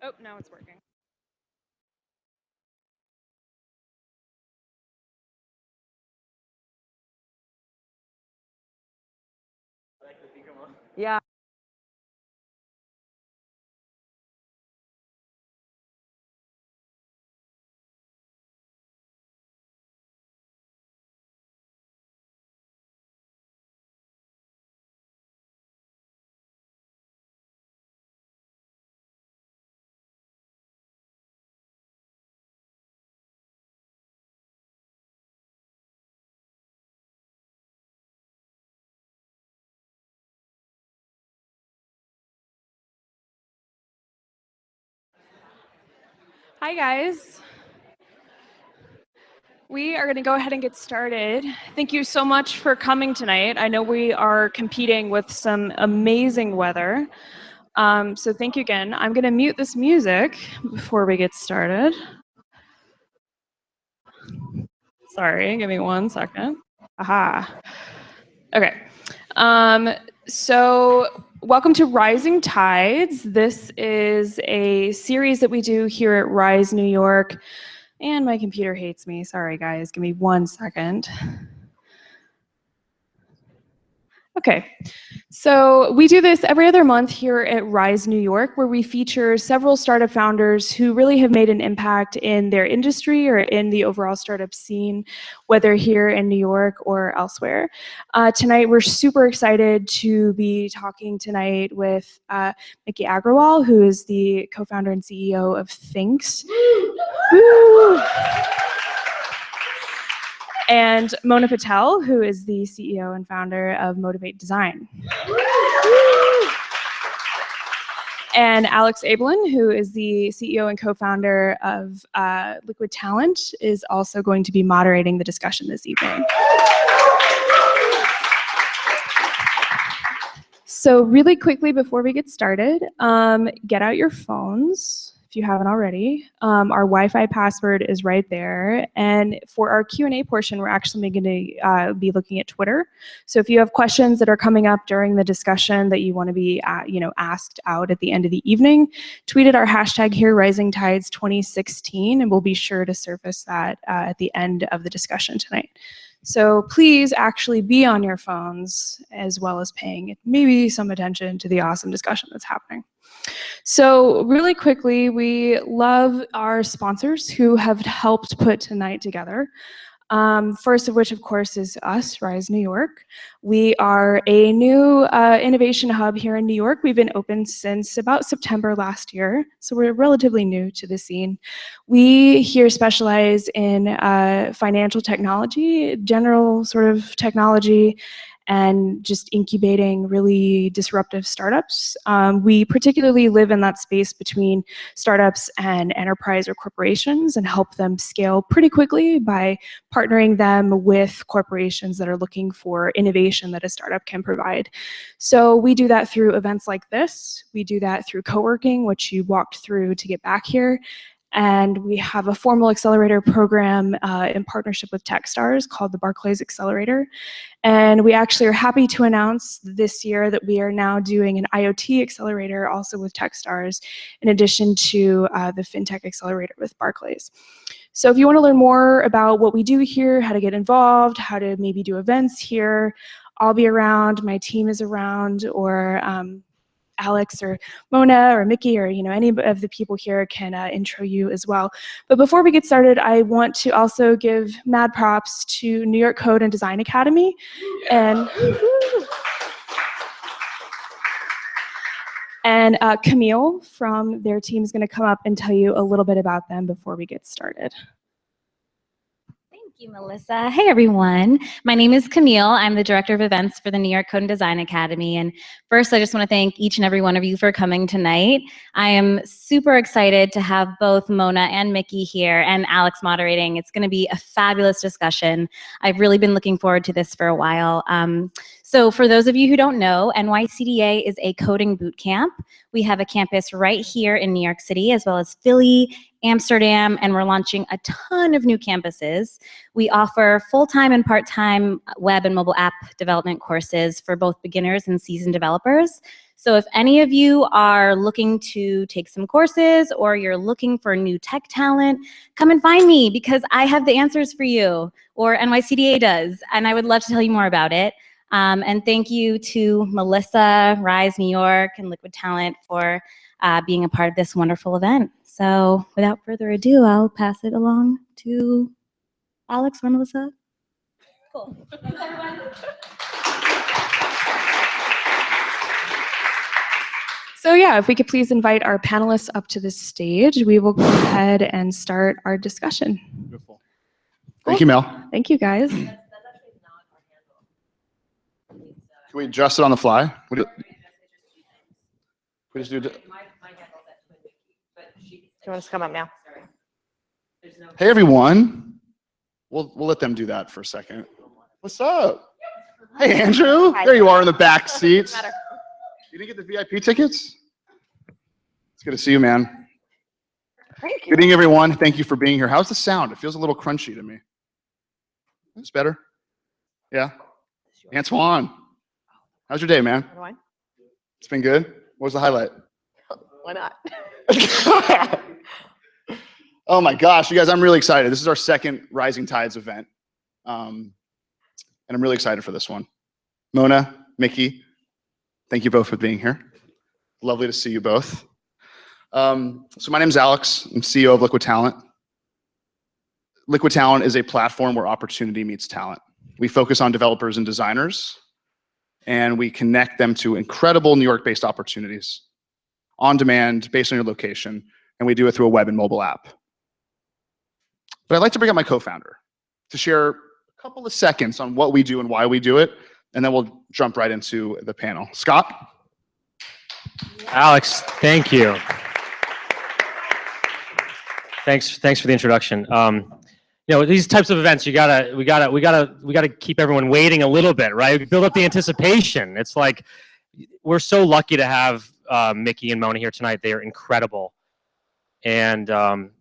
Oh, now it's working. Yeah. Hi, guys. We are going to go ahead and get started. Thank you so much for coming tonight. I know we are competing with some amazing weather. So thank you again. I'm going to mute this music before we get started. Sorry, give me 1 second. Aha. Okay. So welcome to Rising Tides. This is a series that we do here at Rise New York. And my computer hates me. Sorry, guys. Give me 1 second. Okay. So we do this every other month here at Rise New York, where we feature several startup founders who really have made an impact in their industry or in the overall startup scene, whether here in New York or elsewhere. Tonight, we're super excited to be talking tonight with Miki Agrawal, who is the co-founder and CEO of Thinx. Woo! And Mona Patel, who is the CEO and founder of Motivate Design. And Alex Abelin, who is the CEO and co-founder of Liquid Talent, is also going to be moderating the discussion this evening. So really quickly before we get started, get out your phones if you haven't already. Our Wi-Fi password is right there. And for our Q&A portion, we're actually going to be looking at Twitter. So if you have questions that are coming up during the discussion that you want to be asked out at the end of the evening, tweet at our hashtag here, RisingTides 2016, and we'll be sure to surface that at the end of the discussion tonight. So please actually be on your phones as well as paying maybe some attention to the awesome discussion that's happening. So really quickly, we love our sponsors who have helped put tonight together. First of which, of course, is us, Rise New York. We are a new innovation hub here in New York. We've been open since about September last year, so we're relatively new to the scene. We here specialize in financial technology, general sort of technology, and just incubating really disruptive startups. We particularly live in that space between startups and enterprise or corporations and help them scale pretty quickly by partnering them with corporations that are looking for innovation that a startup can provide. So we do that through events like this. We do that through co-working, which you walked through to get back here. And we have a formal accelerator program in partnership with Techstars called the Barclays Accelerator. And we actually are happy to announce this year that we are now doing an IoT accelerator also with Techstars, in addition to the FinTech accelerator with Barclays. So if you want to learn more about what we do here, how to get involved, how to maybe do events here, I'll be around, my team is around, or Alex or Mona or Miki or any of the people here can intro you as well. But before we get started, I want to also give mad props to New York Code and Design Academy and Camille from their team is going to come up and tell you a little bit about them before we get started. Thank you, Melissa. Hey, everyone. My name is Camille. I'm the Director of Events for the New York Code and Design Academy. And first, I just want to thank each and every one of you for coming tonight. I am super excited to have both Mona and Miki here and Alex moderating. It's going to be a fabulous discussion. I've really been looking forward to this for a while. So for those of you who don't know, NYCDA is a coding boot camp. We have a campus right here in New York City, as well as Philly, Amsterdam, and we're launching a ton of new campuses. We offer full-time and part-time web and mobile app development courses for both beginners and seasoned developers. So if any of you are looking to take some courses or you're looking for new tech talent, come and find me because I have the answers for you, or NYCDA does, and I would love to tell you more about it. And thank you to Melissa, Rise New York, and Liquid Talent for being a part of this wonderful event. So without further ado, I'll pass it along to Alex or Melissa. Cool. Thanks, everyone. So yeah, if we could please invite our panelists up to the stage, we will go ahead and start our discussion. Beautiful. Thank you, Mel. Thank you, guys. Can we adjust it on the fly? We just do. Do you want us to come up now? Hey, everyone. We'll let them do that for a second. What's up? Hey, Andrew. Hi. There you are in the back seats. Matter. You didn't get the VIP tickets? It's good to see you, man. Thank you. Good evening, everyone. Thank you for being here. How's the sound? It feels a little crunchy to me. It's better? Yeah? Antoine. How's your day, man? Why? It's been good? What was the highlight? Why not? Oh my gosh, you guys, I'm really excited. This is our second Rising Tides event. And I'm really excited for this one. Mona, Miki, thank you both for being here. Lovely to see you both. So my name is Alex. I'm CEO of Liquid Talent. Liquid Talent is a platform where opportunity meets talent. We focus on developers and designers, and we connect them to incredible New York-based opportunities on demand, based on your location, and we do it through a web and mobile app. But I'd like to bring up my co-founder to share a couple of seconds on what we do and why we do it, and then we'll jump right into the panel. Scott? Alex, thank you. Thanks for the introduction. You know, these types of events, we gotta keep everyone waiting a little bit, right? We build up the anticipation. It's like we're so lucky to have Miki and Mona here tonight. They are incredible, and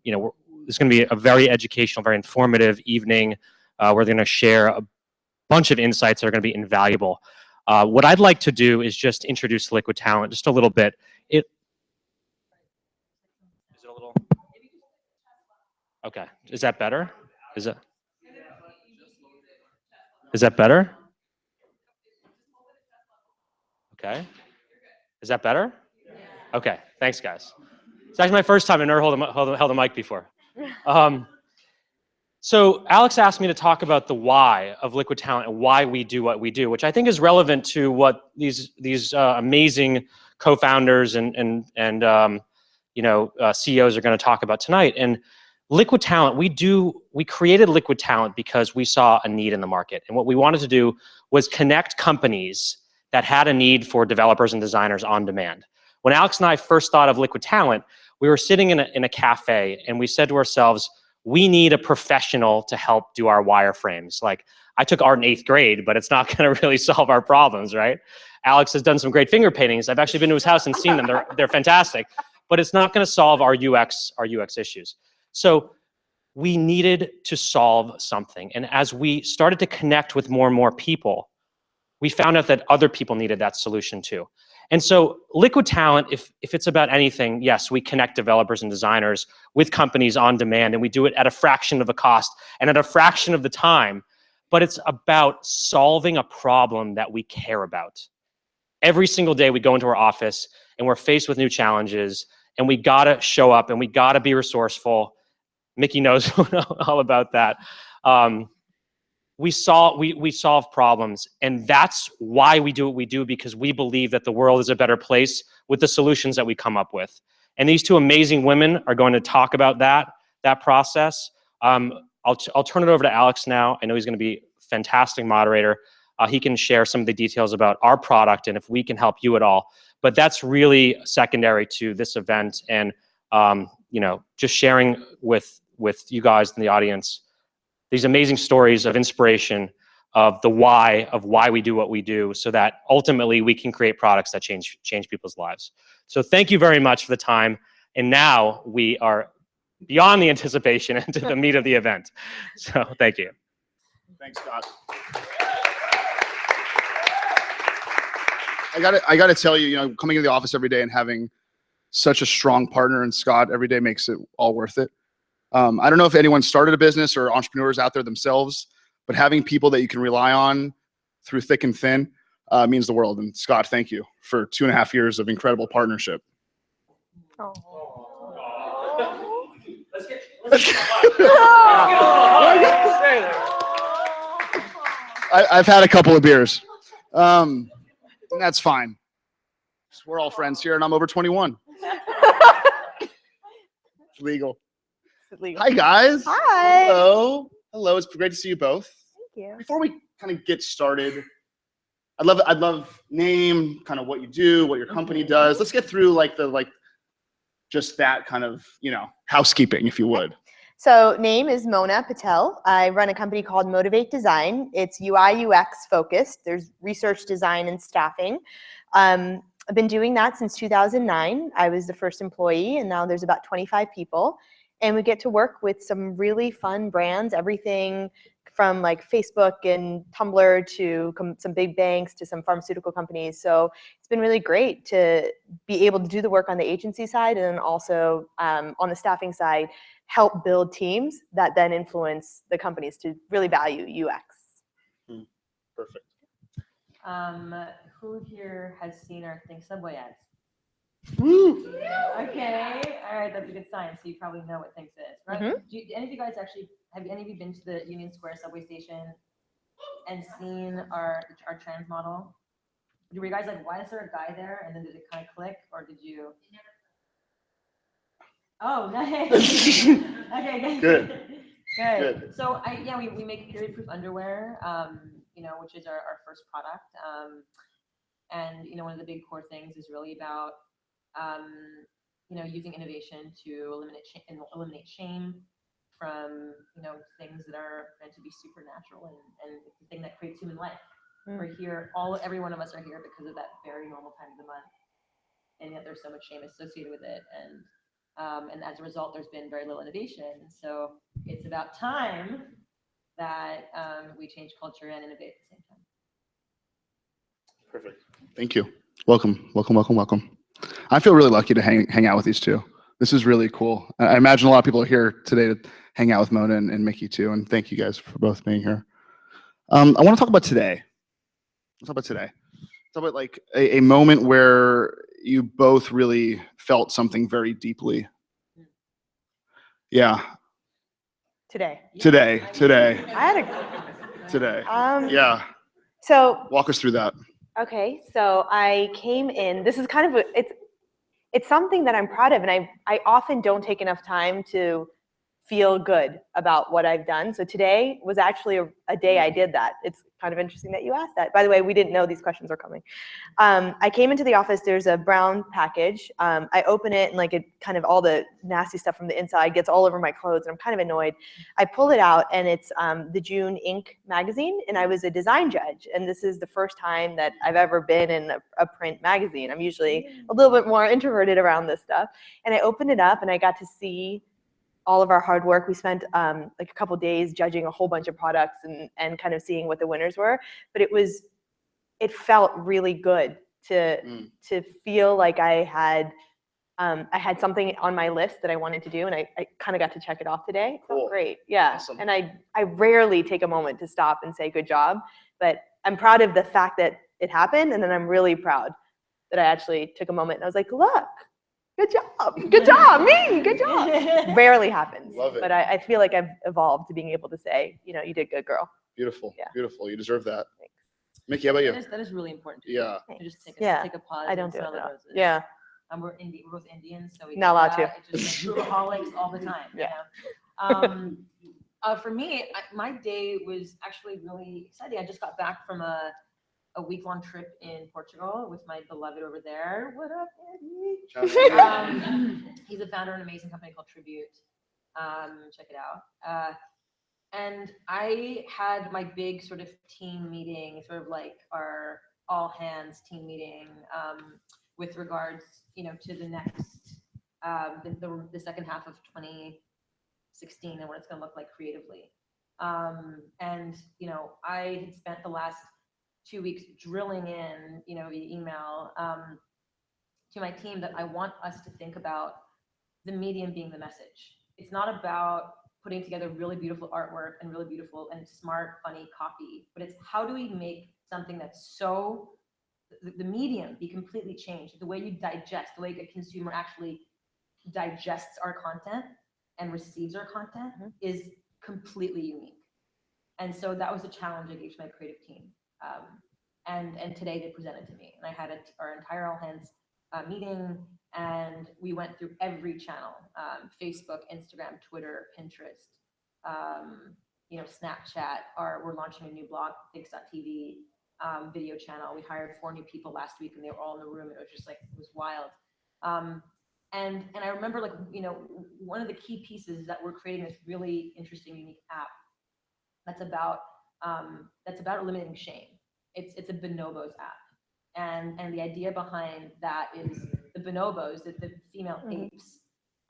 you know, it's going to be a very educational, very informative evening. We're going to share a bunch of insights that are going to be invaluable. What I'd like to do is just introduce Liquid Talent just a little bit. Is it a little? Okay, is that better? Is that better? Okay, is that better? Okay, thanks guys. It's actually my first time. I've never held a mic before. So Alex asked me to talk about the why of Liquid Talent and why we do what we do, which I think is relevant to what these amazing co-founders and you know, CEOs are going to talk about tonight. And Liquid Talent, we created Liquid Talent because we saw a need in the market. And what we wanted to do was connect companies that had a need for developers and designers on demand. When Alex and I first thought of Liquid Talent, we were sitting in a cafe and we said to ourselves, we need a professional to help do our wireframes. Like, I took art in 8th grade, but it's not gonna really solve our problems, right? Alex has done some great finger paintings. I've actually been to his house and seen them. They're fantastic, but it's not gonna solve our UX issues. So we needed to solve something. And as we started to connect with more and more people, we found out that other people needed that solution too. And so Liquid Talent, if it's about anything, yes, we connect developers and designers with companies on demand, and we do it at a fraction of the cost and at a fraction of the time, but it's about solving a problem that we care about. Every single day we go into our office and we're faced with new challenges, and we gotta show up and we gotta be resourceful. Miki knows all about that. We solve problems, and that's why we do what we do, because we believe that the world is a better place with the solutions that we come up with. And these two amazing women are going to talk about that process. I'll turn it over to Alex now. I know he's going to be a fantastic moderator. He can share some of the details about our product and if we can help you at all. But that's really secondary to this event, and you know, just sharing with you guys in the audience these amazing stories of inspiration, of why we do what we do, so that ultimately we can create products that change people's lives. So thank you very much for the time. And now we are beyond the anticipation into the meat of the event. So thank you. Thanks, Scott. I gotta tell you, coming into the office every day and having such a strong partner in Scott every day makes it all worth it. I don't know if anyone started a business or entrepreneurs out there themselves, but having people that you can rely on through thick and thin means the world. And Scott, thank you for 2.5 years of incredible partnership. Oh. I've had a couple of beers. And that's fine. We're all friends here, and I'm over 21. It's legal. It's legal. Hi, guys. Hi. Hello. Hello. It's great to see you both. Thank you. Before we kind of get started, I'd love name, kind of what you do, what your company does. Let's get through just that kind of, housekeeping, if you would. So name is Mona Patel. I run a company called Motivate Design. It's UI UX focused. There's research, design, and staffing. I've been doing that since 2009. I was the first employee, and now there's about 25 people. And we get to work with some really fun brands, everything from like Facebook and Tumblr to some big banks to some pharmaceutical companies. So it's been really great to be able to do the work on the agency side and then also on the staffing side, help build teams that then influence the companies to really value UX. Perfect. Who here has seen our Think Subway ads? Woo. Okay, all right, that's a good sign. So you probably know what Thinx is, right? Mhm. Do any of you guys have any of you been to the Union Square subway station and seen our trans model? Were you guys like, why is there a guy there? And then did it kind of click, or did you? Oh, nice. Okay, Good. Good. So we make period-proof underwear, which is our first product. And one of the big core things is really about using innovation to eliminate shame from things that are meant to be supernatural and it's the thing that creates human life. We're here, every one of us are here because of that very normal time of the month, and yet there's so much shame associated with it, and as a result, there's been very little innovation. So it's about time that we change culture and innovate at the same time. Perfect. Thank you. Welcome. I feel really lucky to hang out with these two. This is really cool. I imagine a lot of people are here today to hang out with Mona and Miki too. And thank you guys for both being here. I want to talk about today. Let's talk about like a moment where you both really felt something very deeply. Yeah. Today. Today. I had a. Today. Yeah. Yeah. So. Walk us through that. Okay, so I came in. This is kind of it's something that I'm proud of, and I often don't take enough time to feel good about what I've done. So today was actually a day I did that. It's kind of interesting that you asked that. By the way, we didn't know these questions were coming. I came into the office, there's a brown package. I open it and it kind of all the nasty stuff from the inside gets all over my clothes and I'm kind of annoyed. I pull it out and it's the June Inc. magazine, and I was a design judge. And this is the first time that I've ever been in a print magazine. I'm usually a little bit more introverted around this stuff. And I opened it up and I got to see all of our hard work. We spent a couple days judging a whole bunch of products and kind of seeing what the winners were. But it felt really good to feel like I had something on my list that I wanted to do, and I kind of got to check it off today. It felt great. Yeah. Awesome. And I rarely take a moment to stop and say good job, but I'm proud of the fact that it happened, and then I'm really proud that I actually took a moment and I was like, look, good job, me, good job. Rarely happens. Love it. But I feel like I've evolved to being able to say, you did good, girl. Beautiful. Yeah. Beautiful. You deserve that. Thanks. Miki, how about you? That is really important to Yeah. to just take Yeah. a pause. I don't and do it smell the enough. roses. Yeah. We're both Indians, so we Not allowed to. It's just fruitaholics all the time. Yeah. For me, my day was actually really exciting. I just got back from a week-long trip in Portugal with my beloved over there. What up, Andy? He's a founder of an amazing company called Tribute. Check it out. And I had my big sort of team meeting, sort of like our all hands team meeting, with regards, to the next, the second half of 2016 and what it's going to look like creatively. And I had spent the last 2 weeks drilling in, via email, to my team that I want us to think about the medium being the message. It's not about putting together really beautiful artwork and really beautiful and smart, funny copy, but it's how do we make something that's so, the medium be completely changed, the way you digest, the way a consumer actually digests our content and receives our content is completely unique. And so that was a challenge I gave to my creative team. And today they presented to me, and I had our entire all hands meeting, and we went through every channel, Facebook, Instagram, Twitter, Pinterest, Snapchat. We're launching a new blog, Thinx.tv, video channel. We hired 4 new people last week, and they were all in the room. It was just like, it was wild. And I remember, like, one of the key pieces is that we're creating this really interesting, unique app that's about eliminating shame. It's a bonobos app, and the idea behind that is the bonobos, the female apes.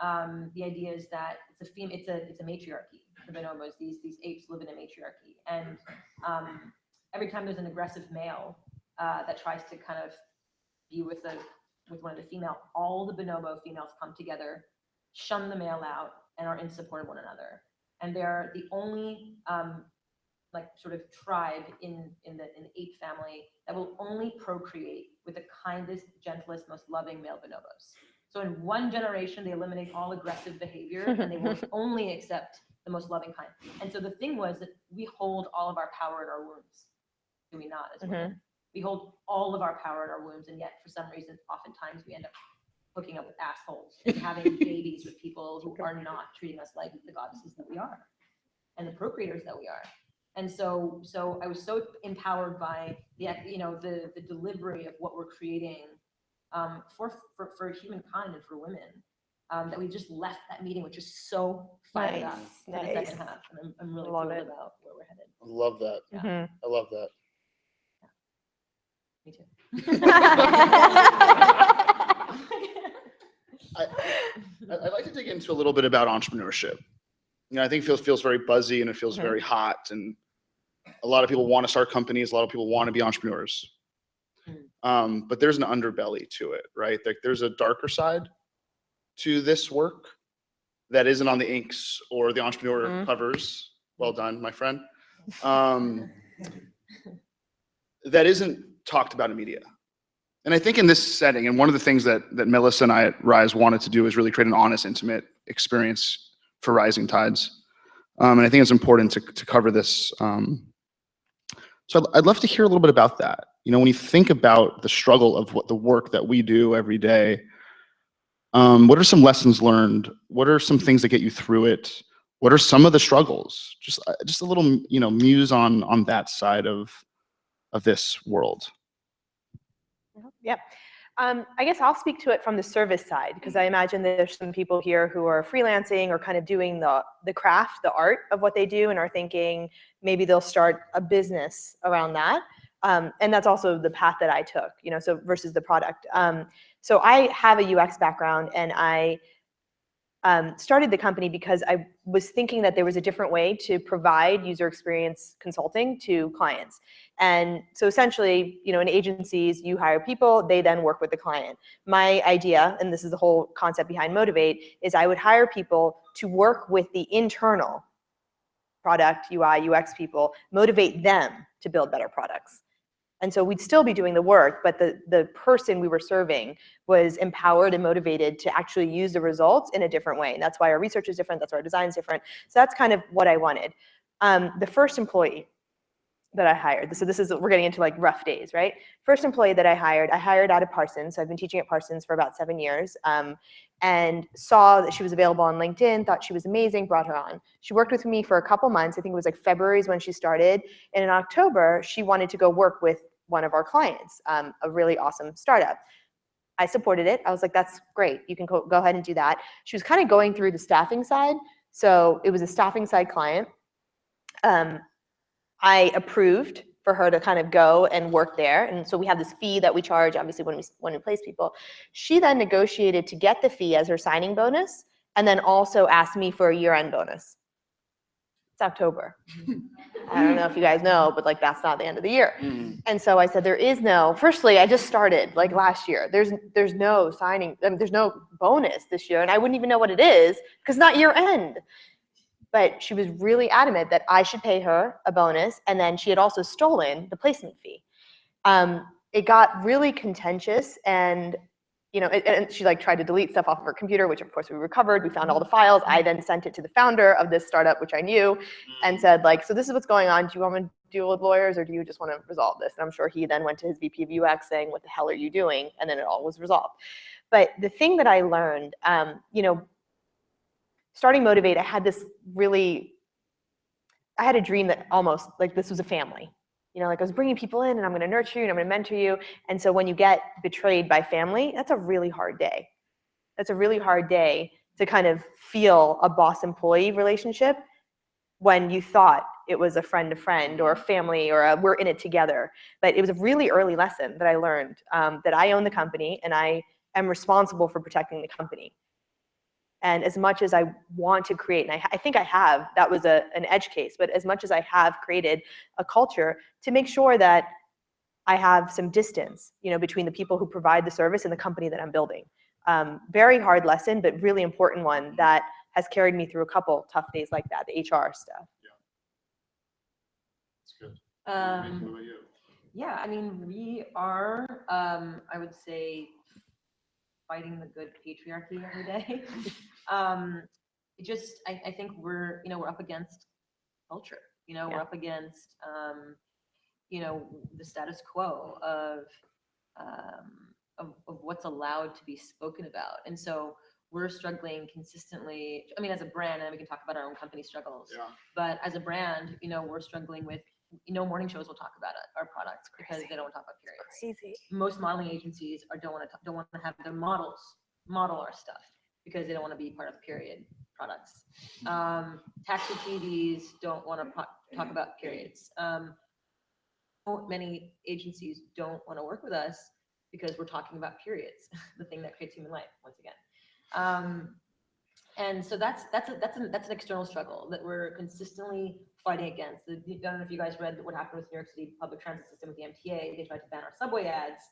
The idea is that it's a matriarchy. The bonobos, these apes live in a matriarchy, and every time there's an aggressive male that tries to kind of be with one of the female, all the bonobo females come together, shun the male out, and are in support of one another. And they're the only sort of tribe in the ape family that will only procreate with the kindest, gentlest, most loving male bonobos. So in one generation, they eliminate all aggressive behavior, and they will only accept the most loving kind. And so the thing was that we hold all of our power in our wombs. Do we not, as women? We hold all of our power in our wombs, and yet for some reason, oftentimes we end up hooking up with assholes and having babies with people who are not treating us like the goddesses that we are and the procreators that we are. And so I was so empowered by the delivery of what we're creating for humankind and for women, that we just left that meeting with just so fired up for the second half. And I'm really thrilled about where we're headed. I love that. Yeah. I love that. Me too. I'd like to dig into a little bit about entrepreneurship. I think it feels very buzzy, and it feels very hot, and a lot of people want to start companies. A lot of people want to be entrepreneurs. But there's an underbelly to it, right? Like, there's a darker side to this work that isn't on the inks or the entrepreneur covers. Well done, my friend. That isn't talked about in media. And I think in this setting, and one of the things that Melissa and I at Rise wanted to do is really create an honest, intimate experience for Rising Tides. And I think it's important to cover this. So I'd love to hear a little bit about that. When you think about the struggle of what the work that we do every day, what are some lessons learned? What are some things that get you through it? What are some of the struggles? Just a little, muse on that side of this world. Yep. I guess I'll speak to it from the service side, because I imagine there's some people here who are freelancing or kind of doing the craft, the art of what they do, and are thinking maybe they'll start a business around that. And that's also the path that I took, so versus the product. So I have a UX background, and I started the company because I was thinking that there was a different way to provide user experience consulting to clients. And so essentially, in agencies, you hire people, they then work with the client. My idea, and this is the whole concept behind Motivate, is I would hire people to work with the internal product, UI, UX people, motivate them to build better products. And so we'd still be doing the work, but the person we were serving was empowered and motivated to actually use the results in a different way. And that's why our research is different, that's why our design is different. So that's kind of what I wanted. The first employee that I hired, so we're getting into like rough days, right? First employee that I hired out of Parsons. So I've been teaching at Parsons for about 7 years, and saw that she was available on LinkedIn, thought she was amazing, brought her on. She worked with me for a couple months. I think it was like February is when she started. And in October, she wanted to go work with one of our clients, a really awesome startup. I supported it. I was like, that's great. You can go ahead and do that. She was kind of going through the staffing side. So it was a staffing side client. I approved for her to kind of go and work there. And so we have this fee that we charge, obviously, when we place people. She then negotiated to get the fee as her signing bonus, and then also asked me for a year-end bonus. It's October. I don't know if you guys know, but like that's not the end of the year. And so I said, there is no, firstly, I just started like last year. There's no signing, I mean, there's no bonus this year. And I wouldn't even know what it is because it's not year end. But she was really adamant that I should pay her a bonus. And then she had also stolen the placement fee. It got really contentious, and and she like tried to delete stuff off of her computer, which of course we recovered. We found all the files. I then sent it to the founder of this startup, which I knew, and said like, so this is what's going on. Do you want me to deal with lawyers, or do you just want to resolve this? And I'm sure he then went to his VP of UX saying, what the hell are you doing? And then it all was resolved. But the thing that I learned, starting Motivate, I had a dream that almost like this was a family. Like I was bringing people in and I'm going to nurture you and I'm going to mentor you. And so when you get betrayed by family, that's a really hard day. That's a really hard day to kind of feel a boss-employee relationship when you thought it was a friend to friend or a family or we're in it together. But it was a really early lesson that I learned, that I own the company and I am responsible for protecting the company. And as much as I want to create, and I think I have, that was an edge case, but as much as I have created a culture to make sure that I have some distance, between the people who provide the service and the company that I'm building. Very hard lesson, but really important one that has carried me through a couple tough days like that, the HR stuff. Yeah, that's good. Yeah, I mean, we are, I would say, fighting the good patriarchy every day. I think we're up against culture. We're up against, the status quo of what's allowed to be spoken about. And so we're struggling consistently. I mean, as a brand, and we can talk about our own company struggles, but as a brand, we're struggling with, morning shows will talk about our products because they don't talk about periods. Crazy. Most modeling agencies don't want to have their models model our stuff because they don't want to be part of period products. Taxi TVs don't want to talk about periods. Many agencies don't want to work with us because we're talking about periods, the thing that creates human life, once again. And so that's an external struggle that we're consistently fighting against. I don't know if you guys read what happened with New York City public transit system with the MTA. They tried to ban our subway ads,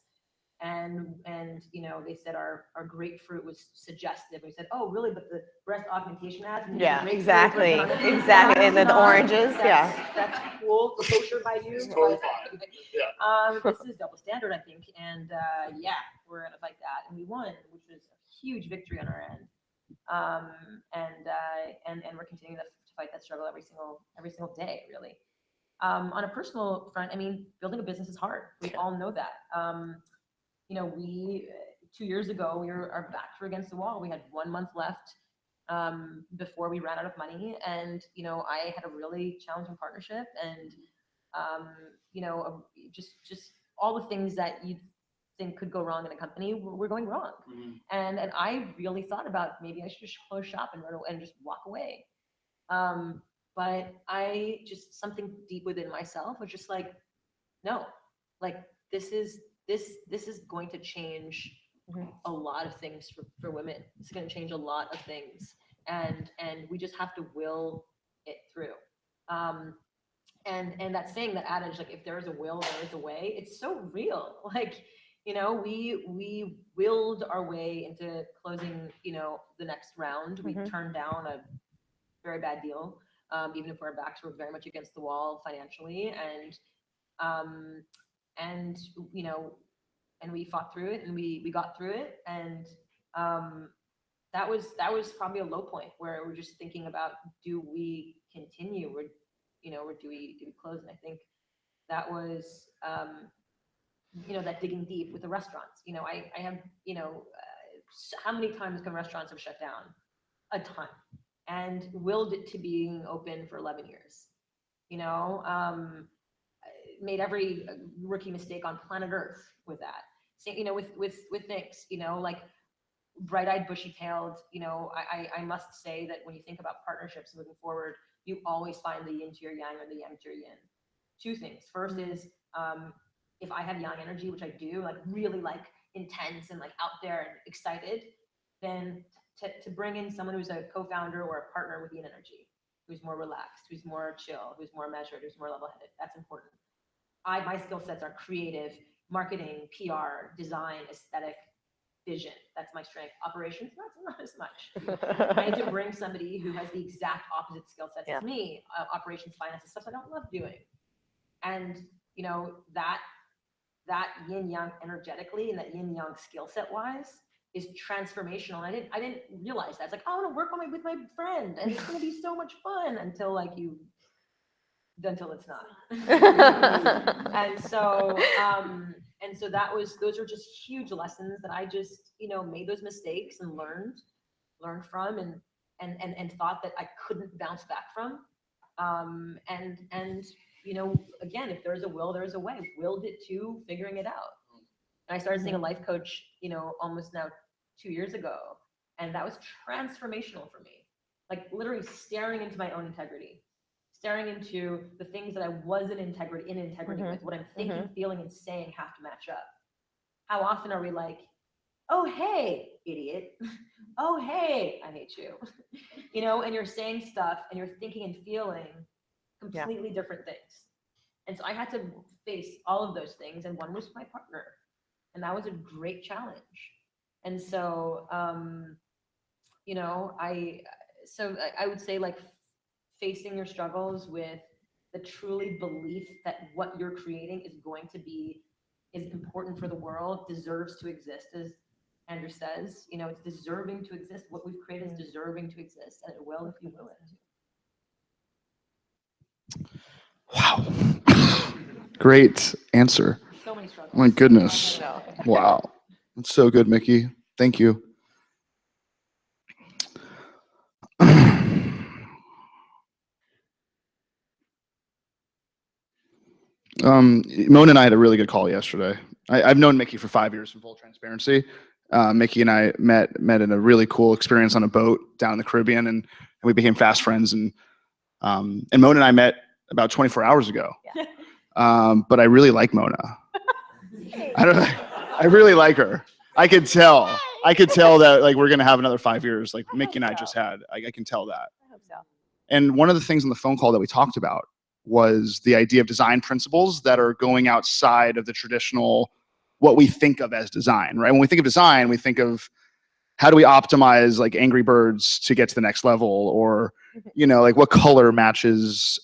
and they said our grapefruit was suggestive. We said, oh really? But the breast augmentation ads. Yeah, exactly. And the oranges. That's cool. Kosher by you. It's totally fine. Yeah. This is double standard, I think, and we're gonna fight that, and we won, which was a huge victory on our end. And we're continuing to fight that struggle every single day, really. On a personal front, I mean, building a business is hard. We all know that. We 2 years ago, our backs were against the wall. We had 1 month left before we ran out of money, and I had a really challenging partnership, and just all the things that you think could go wrong in a company were going wrong. And I really thought about maybe I should just close shop and just walk away. But I just, something deep within myself was just like, no, like this is going to change a lot of things for women. It's going to change a lot of things, and we just have to will it through. And that saying, that adage, like, if there is a will, there is a way, it's so real. Like, we willed our way into closing, the next round. We turned down a very bad deal, even if our backs were very much against the wall financially. And we fought through it, and we got through it. And that was probably a low point where we're just thinking about, do we continue, or do we close? And I think that was that digging deep with the restaurants. I have how many times can restaurants have shut down? A ton. And willed it to being open for 11 years. Made every rookie mistake on planet Earth with that. Same, with Thinx, like bright-eyed, bushy-tailed. I must say that when you think about partnerships moving forward, you always find the yin to your yang or the yang to your yin. Two things. First is if I have yang energy, which I do, like really like intense and like out there and excited, then to bring in someone who's a co-founder or a partner with yin energy. who's more relaxed, who's more chill, who's more measured, who's more level-headed. That's important. My skill sets are creative, marketing, PR, design, aesthetic, vision. That's my strength. Operations, not as much. I need to bring somebody who has the exact opposite skill sets as me. Operations, finance, and stuff I don't love doing. And you know, that yin yang energetically and that yin yang skill set wise is transformational. And I didn't realize that. It's like, I want to work with my friend and it's going to be so much fun until it's not. and so those are just huge lessons that I just, you know, made those mistakes and learned from and thought that I couldn't bounce back from. And you know, again, if there's a will, there's a way. Willed it to figuring it out. And I started seeing a life coach, you know, almost now 2 years ago. And that was transformational for me. Like literally staring into my own integrity, staring into the things that I was in integrity with, what I'm thinking, feeling, and saying have to match up. How often are we like, oh, hey, idiot. Oh, hey, I hate you. You know, and you're saying stuff and you're thinking and feeling completely different things. And so I had to face all of those things. And one was my partner. And that was a great challenge. And so, you know, I would say like facing your struggles with the truly belief that what you're creating is important for the world, deserves to exist, as Andrew says, you know, it's deserving to exist. What we've created is deserving to exist, and it will if you will it. Wow. Great answer. So many struggles. My goodness. Wow. That's so good, Miki. Thank you. Mona and I had a really good call yesterday. I've known Miki for 5 years, in full transparency. Miki and I met in a really cool experience on a boat down in the Caribbean, and we became fast friends. And Mona and I met about 24 hours ago. Yeah. But I really like Mona. I really like her. I could tell that like we're gonna have another 5 years, like Miki and I just had. I can tell that. I hope so. And one of the things on the phone call that we talked about was the idea of design principles that are going outside of the traditional, what we think of as design, right? When we think of design, we think of how do we optimize like Angry Birds to get to the next level, or, you know, like what color matches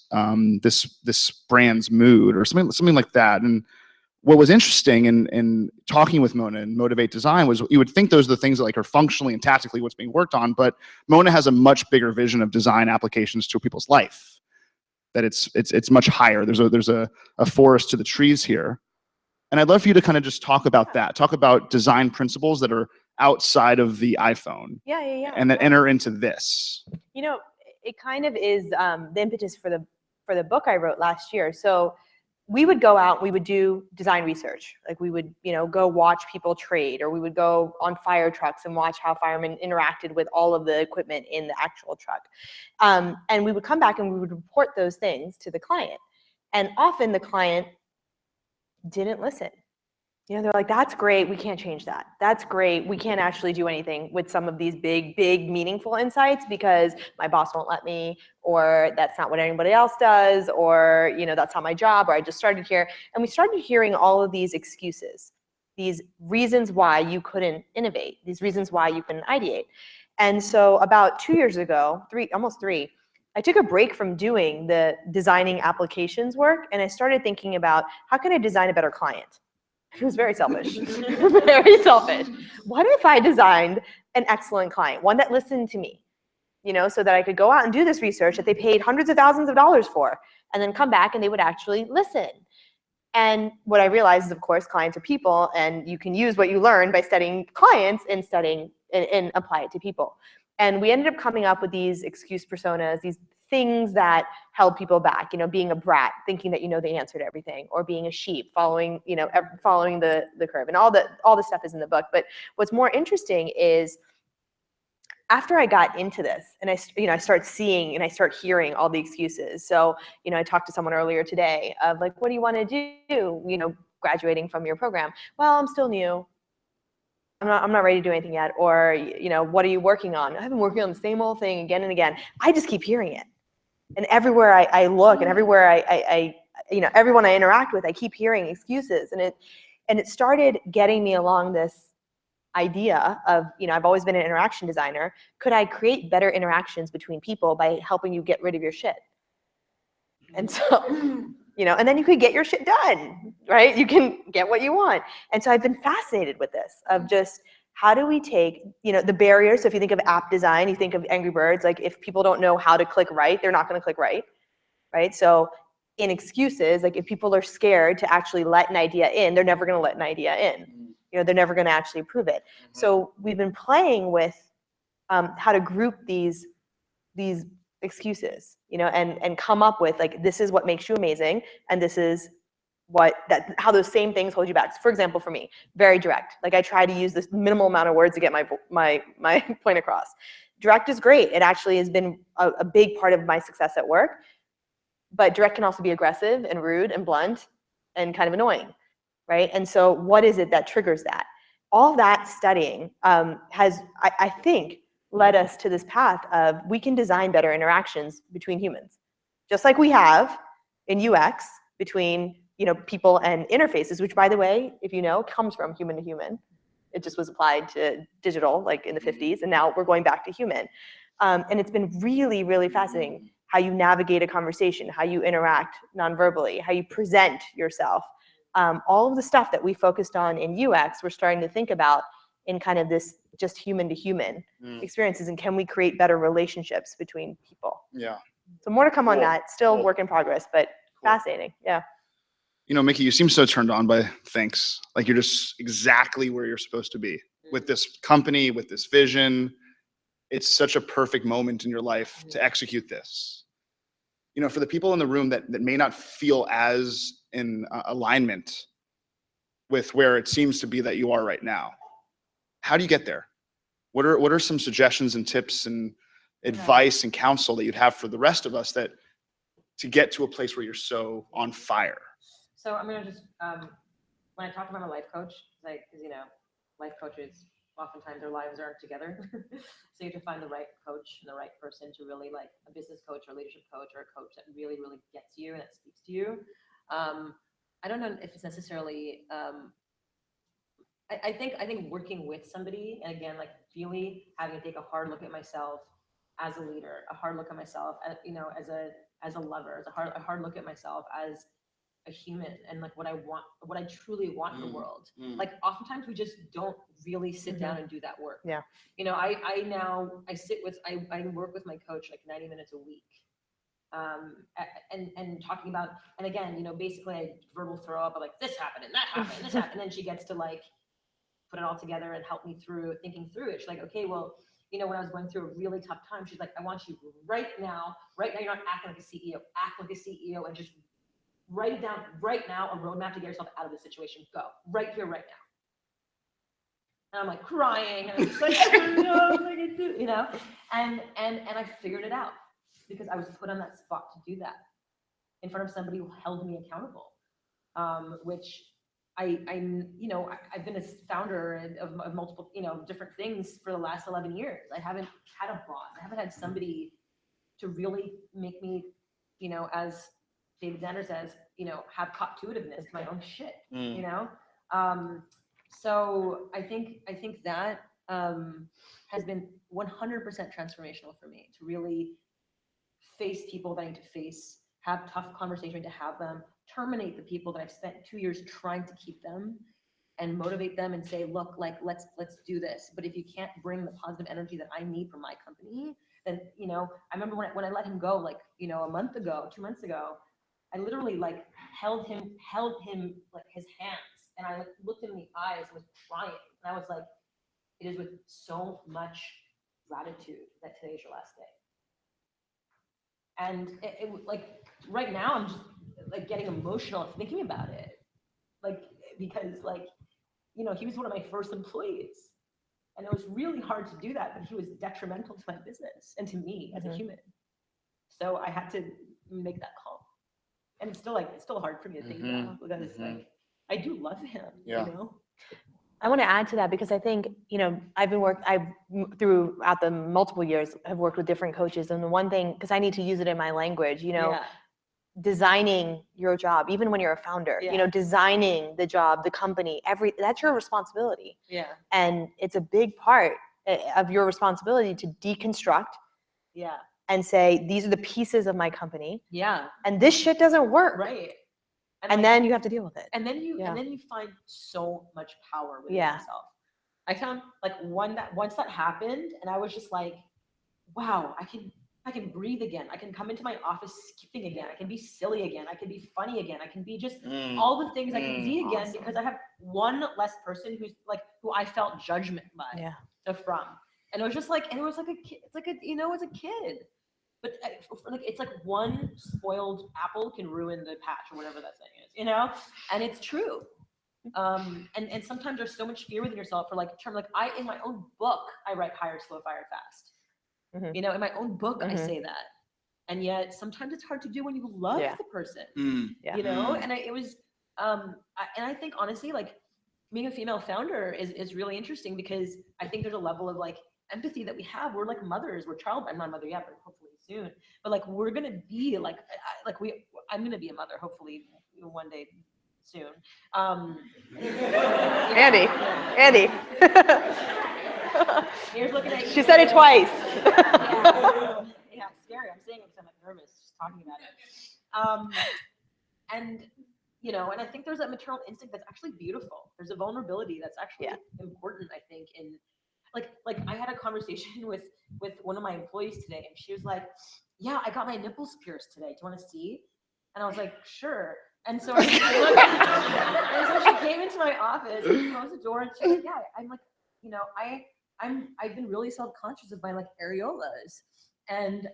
this brand's mood, or something like that. And what was interesting in talking with Mona and Motivate Design was you would think those are the things that like are functionally and tactically what's being worked on, but Mona has a much bigger vision of design applications to people's life. That it's much higher. There's a forest to the trees here. And I'd love for you to kind of just talk about that. Talk about design principles that are outside of the iPhone. Yeah. And that enter into this. You know, it kind of is the impetus for the book I wrote last year. So we would go out, we would do design research. Like we would, you know, go watch people trade, or we would go on fire trucks and watch how firemen interacted with all of the equipment in the actual truck. And we would come back and we would report those things to the client. And often the client didn't listen. You know, they're like, that's great, we can't change that. That's great, we can't actually do anything with some of these big, meaningful insights because my boss won't let me, or that's not what anybody else does, or, you know, that's not my job, or I just started here. And we started hearing all of these excuses, these reasons why you couldn't innovate, these reasons why you couldn't ideate. And so about 2 years ago, almost three, I took a break from doing the designing applications work, and I started thinking about how can I design a better client? It was very selfish, very selfish. What if I designed an excellent client, one that listened to me, you know, so that I could go out and do this research that they paid hundreds of thousands of dollars for, and then come back and they would actually listen. And what I realized is, of course, clients are people, and you can use what you learn by studying clients and apply it to people. And we ended up coming up with these excuse personas, these things that held people back, you know, being a brat, thinking that you know the answer to everything, or being a sheep, following the curve, and all the stuff is in the book. But what's more interesting is after I got into this, and I start seeing and I start hearing all the excuses. So, you know, I talked to someone earlier today of like, what do you want to do? You know, graduating from your program. Well, I'm still new. I'm not ready to do anything yet. Or, you know, what are you working on? I've been working on the same old thing again and again. I just keep hearing it. And everywhere I look and everywhere I everyone I interact with, I keep hearing excuses. And it started getting me along this idea of, I've always been an interaction designer. Could I create better interactions between people by helping you get rid of your shit? And so, and then you could get your shit done, right? You can get what you want. And so I've been fascinated with this of just how do we take, the barriers. So if you think of app design, you think of Angry Birds, like if people don't know how to click right, they're not going to click right, right? So in excuses, like if people are scared to actually let an idea in, they're never going to let an idea in. They're never going to actually approve it. So we've been playing with how to group these excuses, and come up with like, this is what makes you amazing, and this is how those same things hold you back. So for example, for me, very direct. Like I try to use this minimal amount of words to get my point across. Direct is great. It actually has been a big part of my success at work. But direct can also be aggressive and rude and blunt and kind of annoying, right? And so what is it that triggers that? All that studying has, I think, led us to this path of we can design better interactions between humans. Just like we have in UX between people and interfaces, which by the way, if comes from human to human. It just was applied to digital like in the 50s, and now we're going back to human. And it's been really, really fascinating how you navigate a conversation, how you interact non-verbally, how you present yourself. All of the stuff that we focused on in UX, we're starting to think about in kind of this just human to human experiences, and can we create better relationships between people? Yeah. So more to come on that. Still work in progress, but fascinating. Yeah. Miki, you seem so turned on by Thinx. Like you're just exactly where you're supposed to be with this company, with this vision. It's such a perfect moment in your life to execute this. For the people in the room that may not feel as in alignment with where it seems to be that you are right now, how do you get there? What are some suggestions and tips and advice and counsel that you'd have for the rest of us to get to a place where you're so on fire? So I'm gonna just when I talk about a life coach, like, because life coaches oftentimes their lives aren't together, so you have to find the right coach and the right person to really, like a business coach or a leadership coach or a coach that really, really gets you and that speaks to you. I don't know if it's necessarily. I think working with somebody, and again, like really having to take a hard look at myself as a leader, a hard look at myself, as a lover, a hard look at myself as a human, and like what I truly want in the world. Like oftentimes we just don't really sit down and do that work. Yeah. I work with my coach like 90 minutes a week. And talking about, and again, basically I verbal throw up like this happened and that happened and this happened, and then she gets to like put it all together and help me through thinking through it. She's like, okay, well, when I was going through a really tough time, she's like, I want you right now, you're not acting like a CEO, act like a CEO and just write it down right now, a roadmap to get yourself out of the situation. Go right here, right now. And I'm like crying, and I'm just like, I don't know, like I do, and I figured it out because I was put on that spot to do that in front of somebody who held me accountable, which I've been a founder of multiple, different things for the last 11 years. I haven't had a boss. I haven't had somebody to really make me, as David Zander says, have caught-to-itiveness to my own shit, So I think that has been 100% transformational for me to really face people that I need to face, have tough conversations to have them, terminate the people that I've spent 2 years trying to keep them, and motivate them and say, look, like let's do this. But if you can't bring the positive energy that I need for my company, then I remember when I let him go, like a month ago, 2 months ago, I literally like held him like his hands, and I looked him in the eyes and was crying, and I was like, it is with so much gratitude that today's your last day. And it like right now I'm just like getting emotional thinking about it, like because like he was one of my first employees, and it was really hard to do that, but he was detrimental to my business and to me as a human. So I had to make that call, and it's still hard for me to think about because like I do love him. I want to add to that because I think, you know, throughout the multiple years, have worked with different coaches. And the one thing, because I need to use it in my language, you know, designing your job, even when you're a founder, you know, designing the job, the company, that's your responsibility. Yeah. And it's a big part of your responsibility to deconstruct. Yeah. And say, these are the pieces of my company. Yeah. And this shit doesn't work. Right. And then you have to deal with it. And then you find so much power within Yeah. yourself. I found like once that happened, and I was just like, wow, I can breathe again. I can come into my office skipping again. I can be silly again. I can be funny again. I can be just all the things I can be again because I have one less person who I felt judgment by from. And it was just like, and it was like a kid. It's like you know, as a kid. But like it's like one spoiled apple can ruin the patch or whatever that thing is, you know? And it's true. And sometimes there's so much fear within yourself for like in my own book, I write hire, slow, fire, fast. Mm-hmm. You know, in my own book, I say that. And yet sometimes it's hard to do when you love the person, you know? And it was, and I think honestly, like being a female founder is really interesting because I think there's a level of like empathy that we have. We're like mothers, I'm not a mother yet, but hopefully soon. But like, we're going to be like I'm going to be a mother, hopefully one day soon. Andy. Here's looking at you. She said it twice. Yeah, it's scary. I'm saying it because I'm like nervous just talking about it. And you know, and I think there's that maternal instinct that's actually beautiful. There's a vulnerability that's actually important, I think, in like I had a conversation with one of my employees today, and she was like, yeah, I got my nipples pierced today. Do you want to see? And I was like, sure. And so and so she came into my office and closed the door, and she's like, yeah, I'm like, you know, I've been really self-conscious of my like areolas. And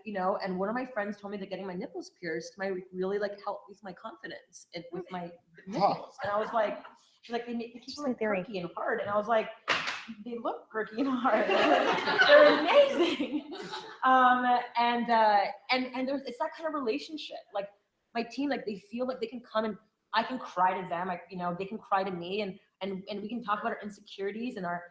you know, and one of my friends told me that getting my nipples pierced might really like help with my confidence with my nipples. And I was like, she's like, they keep like perky and hard. And I was like, they look perky and hard. They're amazing. And it's that kind of relationship. Like my team, like they feel like they can come and I can cry to them. You know, they can cry to me, and we can talk about our insecurities and our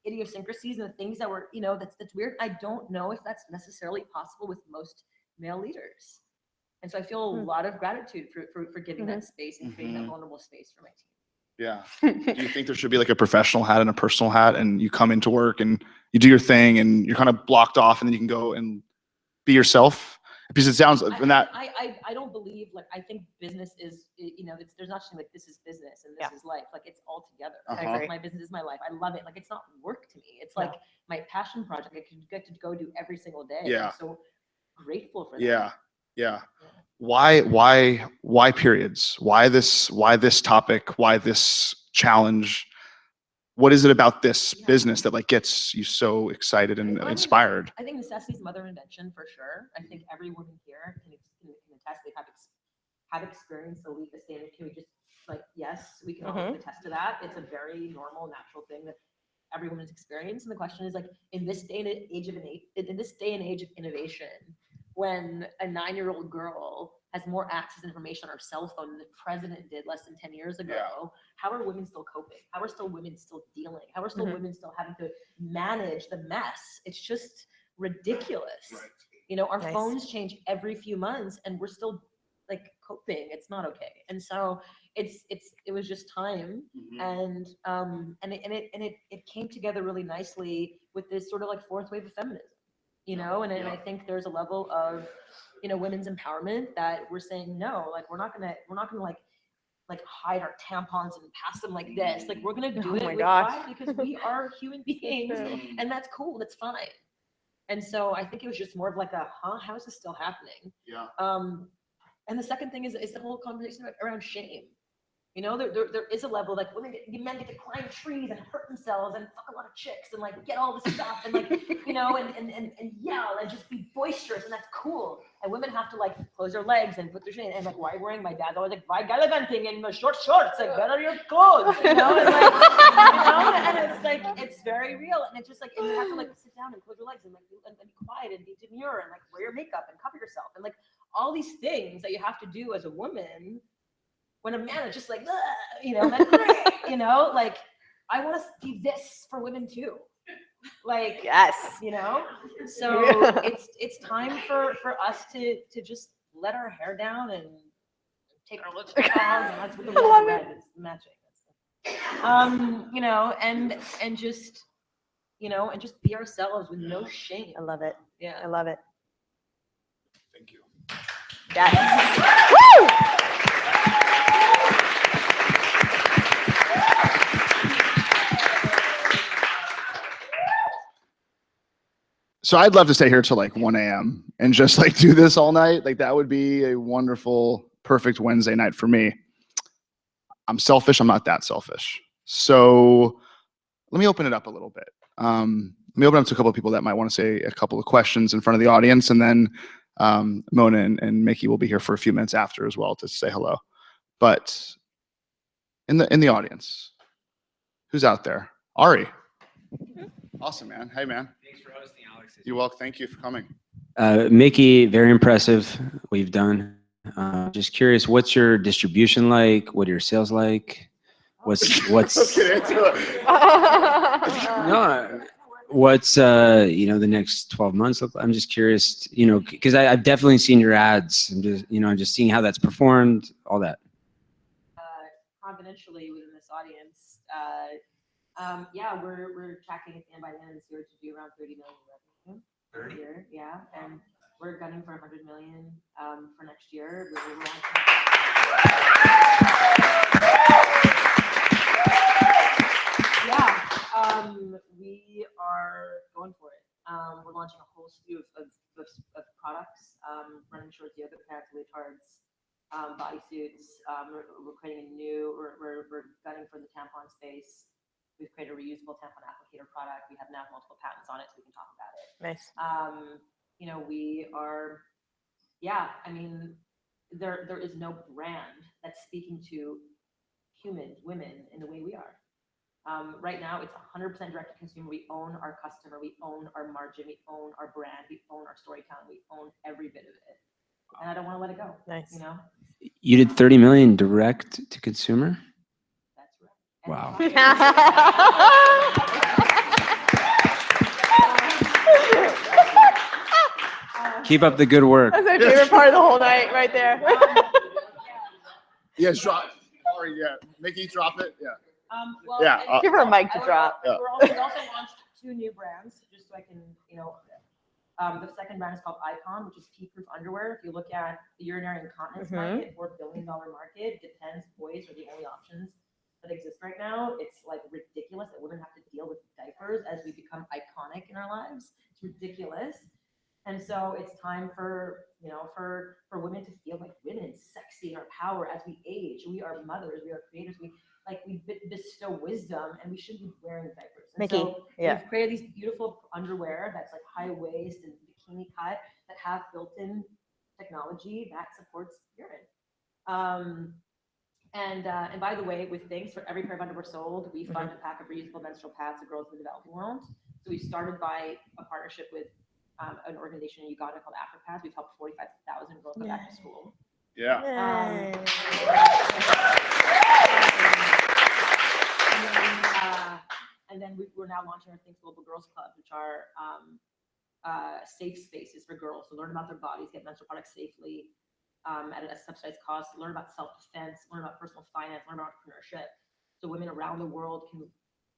idiosyncrasies and the things that were, you know, that's weird. I don't know if that's necessarily possible with most male leaders. And so I feel a lot of gratitude for giving that space and creating that vulnerable space for my team. Yeah. Do you think there should be like a professional hat and a personal hat, and you come into work and you do your thing and you're kind of blocked off, and then you can go and be yourself? Because it sounds I don't believe, like, I think business is, you know, there's not something like this is business and this is life. Like it's all together. Like, my business is my life. I love it. Like it's not work to me. It's like my passion project. I can get to go do every single day. Yeah. I'm so grateful for that. Yeah. Why periods? Why this topic? Why this challenge? What is it about this business that like gets you so excited and inspired? I think necessity is mother of invention for sure. I think every woman here can attest they have experienced the leap of standard. Can we just like, yes, we can all attest to that. It's a very normal, natural thing that every woman's experienced. And the question is like, in this day and age of innovation, when a 9-year-old girl has more access to information on her cell phone than the president did less than 10 years ago, how are women still coping? How are still women still dealing? How are still women still having to manage the mess? It's just ridiculous. Right. You know, our phones change every few months and we're still like coping. It's not okay. And so it was just time. And it came together really nicely with this sort of like fourth wave of feminism. You know, and I think there's a level of, you know, women's empowerment that we're saying, no, like we're not gonna like hide our tampons and pass them like this. Like we're gonna do it with pride because we are human beings, and that's cool. That's fine. And so I think it was just more of like how is this still happening? Yeah. And the second thing is the whole conversation around shame. You know, there is a level like men get to climb trees and hurt themselves and fuck a lot of chicks and like get all this stuff and like, you know, and yell and just be boisterous, and that's cool. And women have to like close their legs and put their shit in, and like, why wearing, my dad's always like, why gallivanting in the short shorts? Like, get out your clothes, you know? And like, you know, and it's like, it's very real. And it's just like, and you have to like sit down and close your legs and like and be quiet and be demure and like wear your makeup and cover yourself and like all these things that you have to do as a woman when a man is just like, "Ugh," you know, like, you know, like I want to be this for women too. Like, Yes. you know, so it's time for us to just let our hair down and take our lipstick off, and that's what the red is matching. You know, and just, you know, and just be ourselves with no shame. I love it. Yeah, I love it. Thank you. Yes. Woo! So I'd love to stay here till like 1 a.m. and just like do this all night. Like that would be a wonderful, perfect Wednesday night for me. I'm selfish. I'm not that selfish. So let me open it up a little bit. Let me open up to a couple of people that might want to say a couple of questions in front of the audience, and then Mona and Miki will be here for a few minutes after as well to say hello. But in the audience, who's out there? Ari. Awesome, man. Hey, man. Thanks for hosting, Alex. You're welcome. Thank you for coming. Miki, very impressive what you've done. Just curious, what's your distribution like? What are your sales like? What's no, what's you know, the next 12 months look like? I'm just curious, you know, because I've definitely seen your ads. I'm just, you know, just seeing how that's performed, all that. Confidentially within this audience, yeah, we're tracking at the end by the end of this year to do around 30 million revenue. 30? Year, yeah, and we're gunning for 100 million for next year. Yeah, we are going for it. We're launching a whole slew of products, running shorts, yoga pants, leotards, bodysuits. We're creating a new. We're gunning for the tampon space. We've created a reusable tampon applicator product. We have now multiple patents on it, so we can talk about it. Nice. You know, we are. Yeah, I mean, there is no brand that's speaking to human women in the way we are. Right now, it's 100% direct to consumer. We own our customer, we own our margin, we own our brand, we own our storytelling, we own every bit of it. And I don't want to let it go. Nice. You know? You did 30 million direct to consumer? That's right. Wow. Keep up the good work. That's my favorite part of the whole night, right there. Yeah, drop. Sorry, yeah. Miki, drop it. Yeah. Well, Yeah, Give her a mic to drop. Yeah. We also launched 2 new brands, just so I can, you know. The second brand is called Icon, which is pee-proof underwear. If you look at the urinary incontinence market, $4 billion market, depends, boys are the only options that exist right now. It's like ridiculous that women have to deal with diapers as we become iconic in our lives. It's ridiculous. And so it's time for, you know, for women to feel like women, sexy in our power as we age. We are mothers, we are creators, we bestow wisdom, and we shouldn't be wearing diapers. And Miki, so yeah. we've created these beautiful underwear that's like high waist and bikini cut that have built-in technology that supports urine. And by the way, with Thinx, for every pair of underwear sold, we fund a pack of reusable menstrual pads to girls in the developing world. So we started by a partnership with an organization in Uganda called AfriPads. We've helped 45,000 girls go back to school. Yeah. And then we're now launching our Thinx Global Girls Club, which are safe spaces for girls to learn about their bodies, get menstrual products safely at a subsidized cost, learn about self-defense, learn about personal finance, learn about entrepreneurship. So women around the world can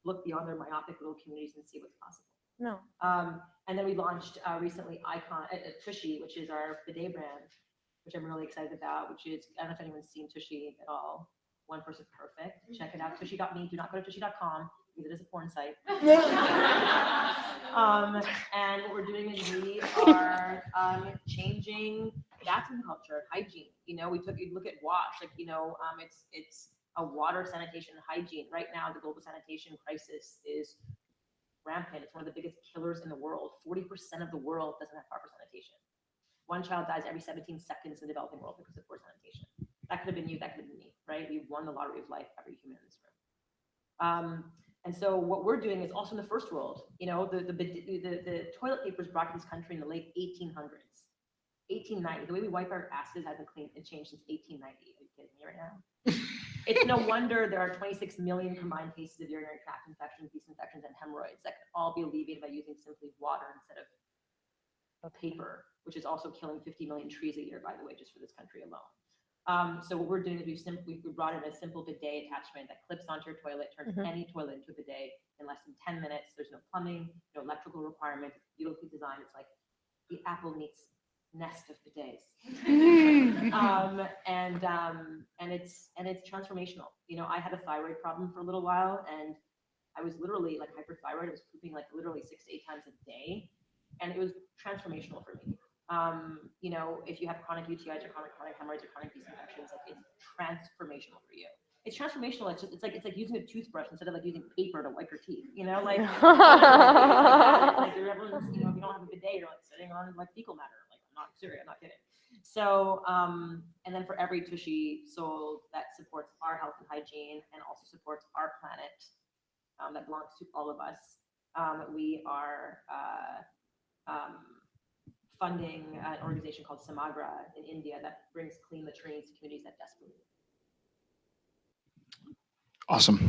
look beyond their myopic little communities and see what's possible. No. And then we launched recently Icon, Tushy, which is our bidet brand, which I'm really excited about, which is, I don't know if anyone's seen Tushy at all. One person perfect. Check it out, tushy.me. Do not go to tushy.com because it is a porn site. And what we're doing is we are changing bathroom culture, hygiene. You know, you look at wash, like, you know, it's a water, sanitation, and hygiene. Right now, the global sanitation crisis is rampant. It's one of the biggest killers in the world. 40% of the world doesn't have proper sanitation. One child dies every 17 seconds in the developing world because of poor sanitation. That could have been you, that could have been me, right? We won the lottery of life, every human in this room. And so what we're doing is also in the first world. You know, the toilet paper was brought to this country in the late 1800s. 1890. The way we wipe our asses hasn't changed since 1890. Are you kidding me right now? It's no wonder there are 26 million combined cases of urinary tract infections, yeast infections, and hemorrhoids that can all be alleviated by using simply water instead of paper, which is also killing 50 million trees a year, by the way, just for this country alone. So what we're doing is we brought in a simple bidet attachment that clips onto your toilet, turns any toilet into a bidet in less than 10 minutes. There's no plumbing, no electrical requirements. It's beautifully designed. It's like the Apple meets nest of bidets. And it's transformational. You know, I had a thyroid problem for a little while, and I was literally like hyperthyroid. I was pooping like literally 6 to 8 times a day, and it was transformational for me. You know, if you have chronic UTIs or chronic hemorrhoids or chronic yeast infections, like it's transformational for you. It's transformational. It's like using a toothbrush instead of like using paper to wipe your teeth. You know, like it's like everyone's, you know, if you don't have a bidet, you're like sitting on like fecal matter. Like I'm not serious, I'm not kidding. So and then for every tushy sold that supports our health and hygiene and also supports our planet, that belongs to all of us, we are funding an organization called Samagra in India that brings clean latrines to communities that desperately need it. Awesome.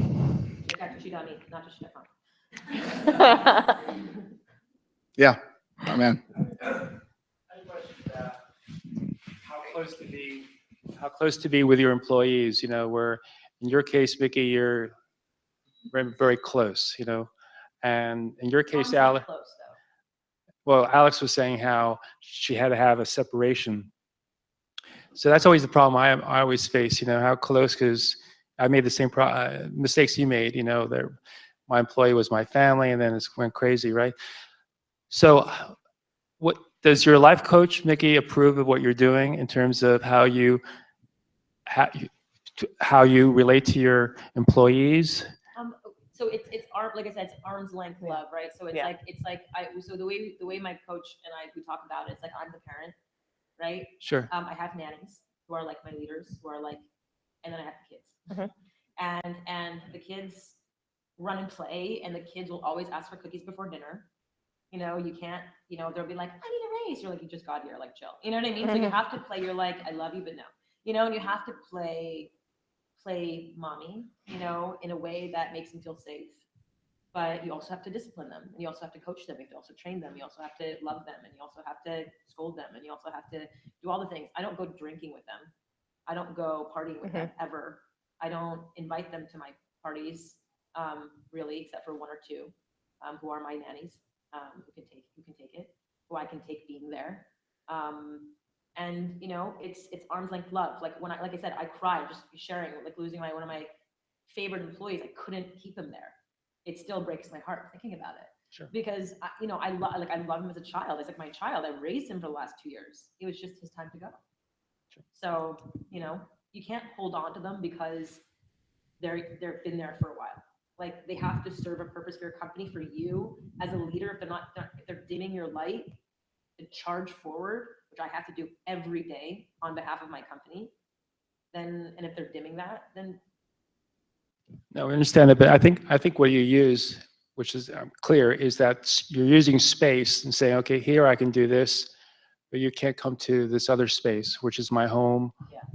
Not just Yeah. Oh, man. How close to be with your employees, you know, where in your case, Miki, you're very, very close, you know, and in your case, Alex, well, Alex was saying how she had to have a separation. So that's always the problem I always face, you know, how close, because I made the same mistakes you made, you know, that my employee was my family, and then it went crazy, right? So what does your life coach, Miki, approve of what you're doing in terms of how you relate to your employees? So it's like I said, it's arm's length love, right? So so the way my coach and we talk about it, it's like I'm the parent, right? Sure. I have nannies who are like my leaders, who are like, and then I have the kids, and the kids run and play, and the kids will always ask for cookies before dinner. You know, you can't, you know, they'll be like, I need a raise. You're like, you just got here, like chill. You know what I mean? So you have to play. You're like, I love you, but no. You know, and you have to play mommy, you know, in a way that makes them feel safe. But you also have to discipline them, and you also have to coach them. You have to also train them. You also have to love them, and you also have to scold them, and you also have to do all the things. I don't go drinking with them. I don't go partying with them ever. I don't invite them to my parties, really, except for 1 or 2, who are my nannies, who can take it, who I can take being there. And you know, it's arm's length love. Like like I said, I cried just sharing, like losing one of my favorite employees. I couldn't keep him there. It still breaks my heart thinking about it. Sure. Because you know, I love him as a child. It's like my child. I raised him for the last 2 years. It was just his time to go. Sure. So you know, you can't hold on to them because they've been there for a while. Like they have to serve a purpose for your company, for you as a leader. If they're dimming your light to charge forward, which I have to do every day on behalf of my company, then, and if they're dimming that, then. No, I understand it, but I think what you use, which is clear, is that you're using space and saying, okay, here I can do this, but you can't come to this other space, which is my home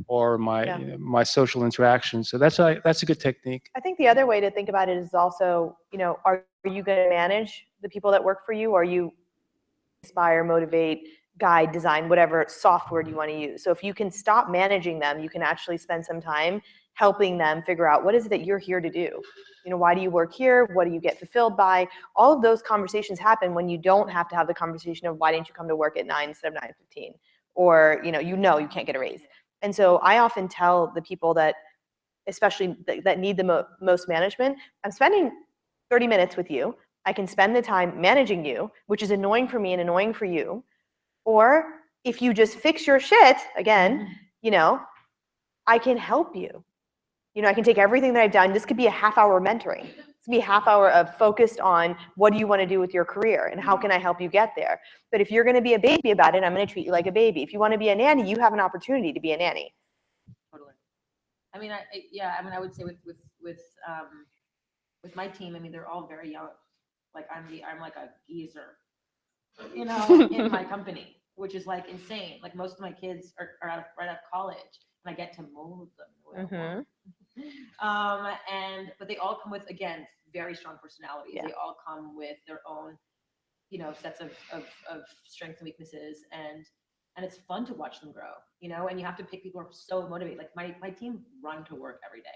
or my social interaction. So that's a good technique. I think the other way to think about it is also, you know, are you going to manage the people that work for you? Or are you inspire, motivate, guide, design, whatever software you want to use? So if you can stop managing them, you can actually spend some time helping them figure out what is it that you're here to do. You know, why do you work here? What do you get fulfilled by? All of those conversations happen when you don't have to have the conversation of why didn't you come to work at 9 instead of 9:15? Or, you know you can't get a raise. And so I often tell the people that, especially that need the most management, I'm spending 30 minutes with you. I can spend the time managing you, which is annoying for me and annoying for you. Or if you just fix your shit, again, you know, I can help you. You know, I can take everything that I've done. This could be a half-hour mentoring. This could be a half-hour of focused on what do you want to do with your career and how can I help you get there. But if you're going to be a baby about it, I'm going to treat you like a baby. If you want to be a nanny, you have an opportunity to be a nanny. Totally. I mean, I would say with my team, I mean, they're all very young. Like I'm like a geezer, you know, in my company, which is like insane. Like most of my kids are right out of college. and I get to mold them the way I want. But they all come with, again, very strong personalities. Yeah. They all come with their own, you know, sets of strengths and weaknesses, and it's fun to watch them grow, you know. And you have to pick people who are so motivated. Like my team run to work every day.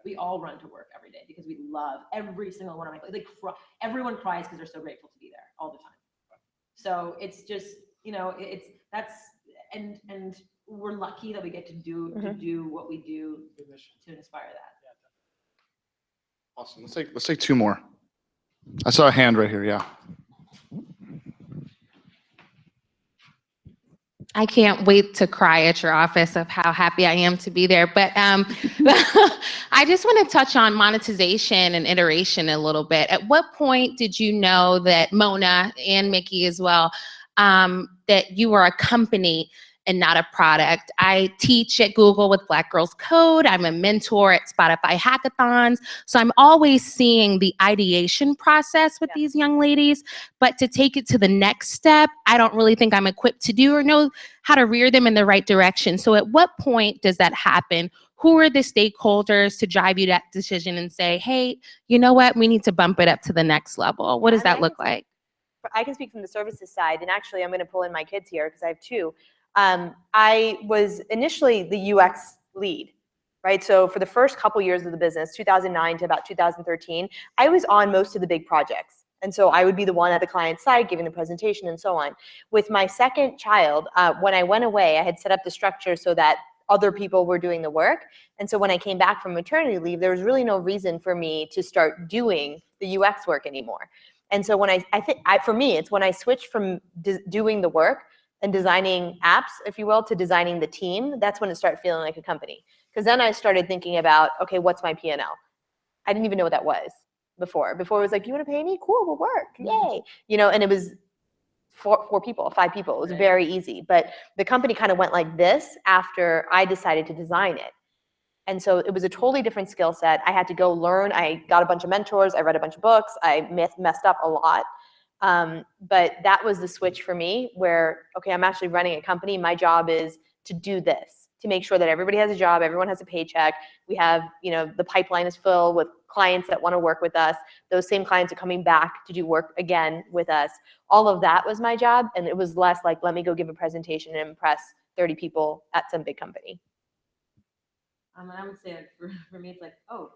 We all run to work every day because we love every single one of my, everyone cries because they're so grateful to be there all the time. So it's just, you know, and we're lucky that we get to do what we do to inspire that. Awesome. Let's take two more. I saw a hand right here. Yeah. I can't wait to cry at your office of how happy I am to be there. But I just want to touch on monetization and iteration a little bit. At what point did you know that Mona and Miki as well, that you were a company and not a product? I teach at Google with Black Girls Code. I'm a mentor at Spotify hackathons. So I'm always seeing the ideation process with these young ladies, but to take it to the next step, I don't really think I'm equipped to do or know how to rear them in the right direction. So at what point does that happen? Who are the stakeholders to drive you that decision and say, hey, you know what, we need to bump it up to the next level? What does that look like? I can speak from the services side, and actually I'm going to pull in my kids here because I have two. I was initially the UX lead, right? So for the first couple years of the business, 2009 to about 2013, I was on most of the big projects. And so I would be the one at the client side giving the presentation and so on. With my second child, when I went away, I had set up the structure so that other people were doing the work. And so when I came back from maternity leave, there was really no reason for me to start doing the UX work anymore. And so when for me, it's when I switched from doing the work and designing apps, if you will, to designing the team, that's when it started feeling like a company. Because then I started thinking about, okay, what's my P&L? I didn't even know what that was before. Before it was like, you want to pay me? Cool, we'll work, yay. You know, and it was four people, 5 people. It was very easy. But the company kind of went like this after I decided to design it. And so it was a totally different skill set. I had to go learn. I got a bunch of mentors. I read a bunch of books. I messed up a lot. But that was the switch for me where, okay, I'm actually running a company. My job is to do this, to make sure that everybody has a job, everyone has a paycheck. We have, you know, the pipeline is filled with clients that want to work with us. Those same clients are coming back to do work again with us. All of that was my job. And it was less like, let me go give a presentation and impress 30 people at some big company. And I would say for me, it's like, oh,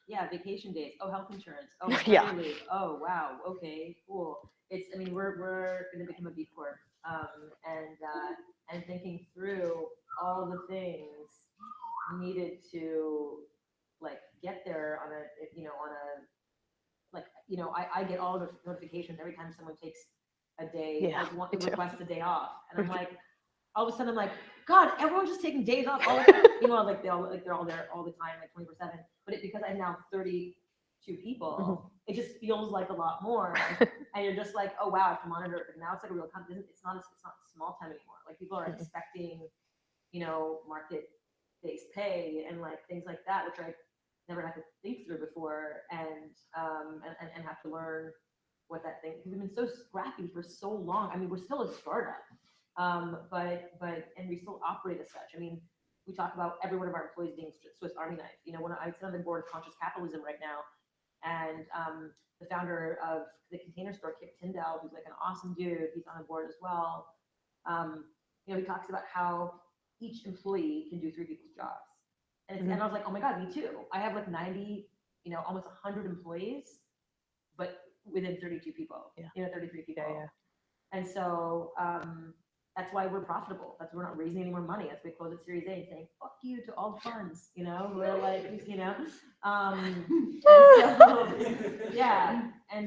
yeah, vacation days. Oh, health insurance. Oh, Yeah. maternity leave. Oh, wow. Okay, cool. I mean, we're going to become a B Corp, and thinking through all the things needed to like get there on I get all the notifications every time someone takes a day, requests a day off, and I'm like, all of a sudden I'm like, God, everyone's just taking days off all the time. You know, like they're all there all the time, like 24/7. But because I have now 32 people, it just feels like a lot more. And you're just like, oh wow, I have to monitor it. But now it's like a real company. It's not small time anymore. Like people are expecting, you know, market-based pay and like things like that, which I never had to think through before, and have to learn what that thing. Because we've been so scrappy for so long. I mean, we're still a startup. And we still operate as such. I mean, we talk about every one of our employees being Swiss Army knife. You know, when I sit on the board of Conscious Capitalism right now, and the founder of the Container Store, Kip Tyndall, who's like an awesome dude, he's on the board as well. You know, he talks about how each employee can do 3 people's jobs. And I was like, oh my God, me too. I have like 90, you know, almost 100 employees, but within 32 people, you know, 33 people. And so that's why we're profitable. That's why we're not raising any more money. That's why we close at Series A and saying, fuck you to all the funds, you know, we're like, you know. And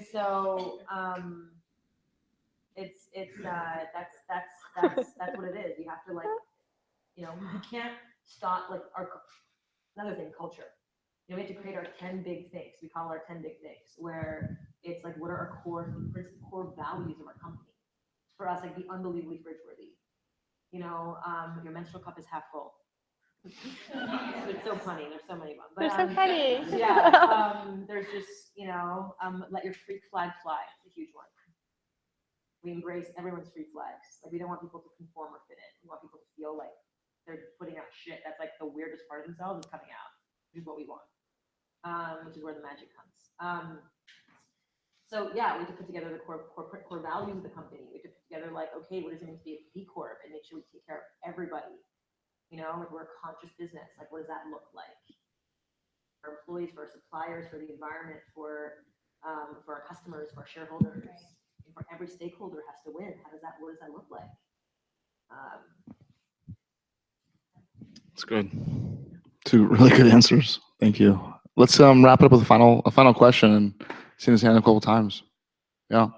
so that's what it is. You have to like, you know, we can't stop like another thing, culture. You know, we have to create our 10 big things. We call our 10 big things, where it's like, what are our core values of our company? For us, like, be unbelievably fridge-worthy. You know, your menstrual cup is half full. It's so funny. There's so many of them. They're so funny. There's just, you know, let your freak flag fly. It's a huge one. We embrace everyone's freak flags. Like, we don't want people to conform or fit in. We want people to feel like they're putting out shit, that's like the weirdest part of themselves is coming out, which is what we want, which is where the magic comes. So yeah, we have to put together the core values of the company. We have to put together like, okay, what does it mean to be a B Corp, and make sure we take care of everybody. You know, like we're a conscious business. Like, what does that look like? For our employees, for our suppliers, for the environment, for our customers, for our shareholders, and for every stakeholder has to win. What does that look like? That's good. Two really good answers. Thank you. Let's wrap it up with a final question, and seen this hand a couple times. Yeah. I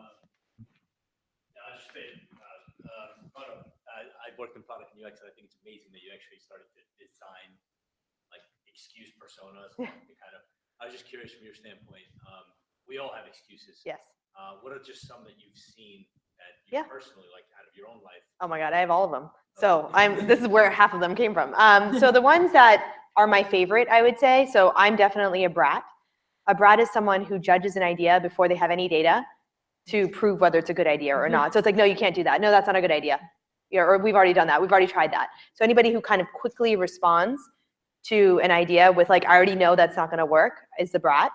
worked in product and UX, and I think it's amazing that you actually started to design like excuse personas. I was just curious from your standpoint. We all have excuses. Yes. What are just some that you've seen that you personally, like out of your own life? Oh my God, I have all of them. So this is where half of them came from. So the ones that are my favorite, I would say. So I'm definitely a brat. A brat is someone who judges an idea before they have any data to prove whether it's a good idea or not. So it's like, no, you can't do that. No, that's not a good idea. Or we've already done that. We've already tried that. So anybody who kind of quickly responds to an idea with like, I already know that's not going to work is the brat.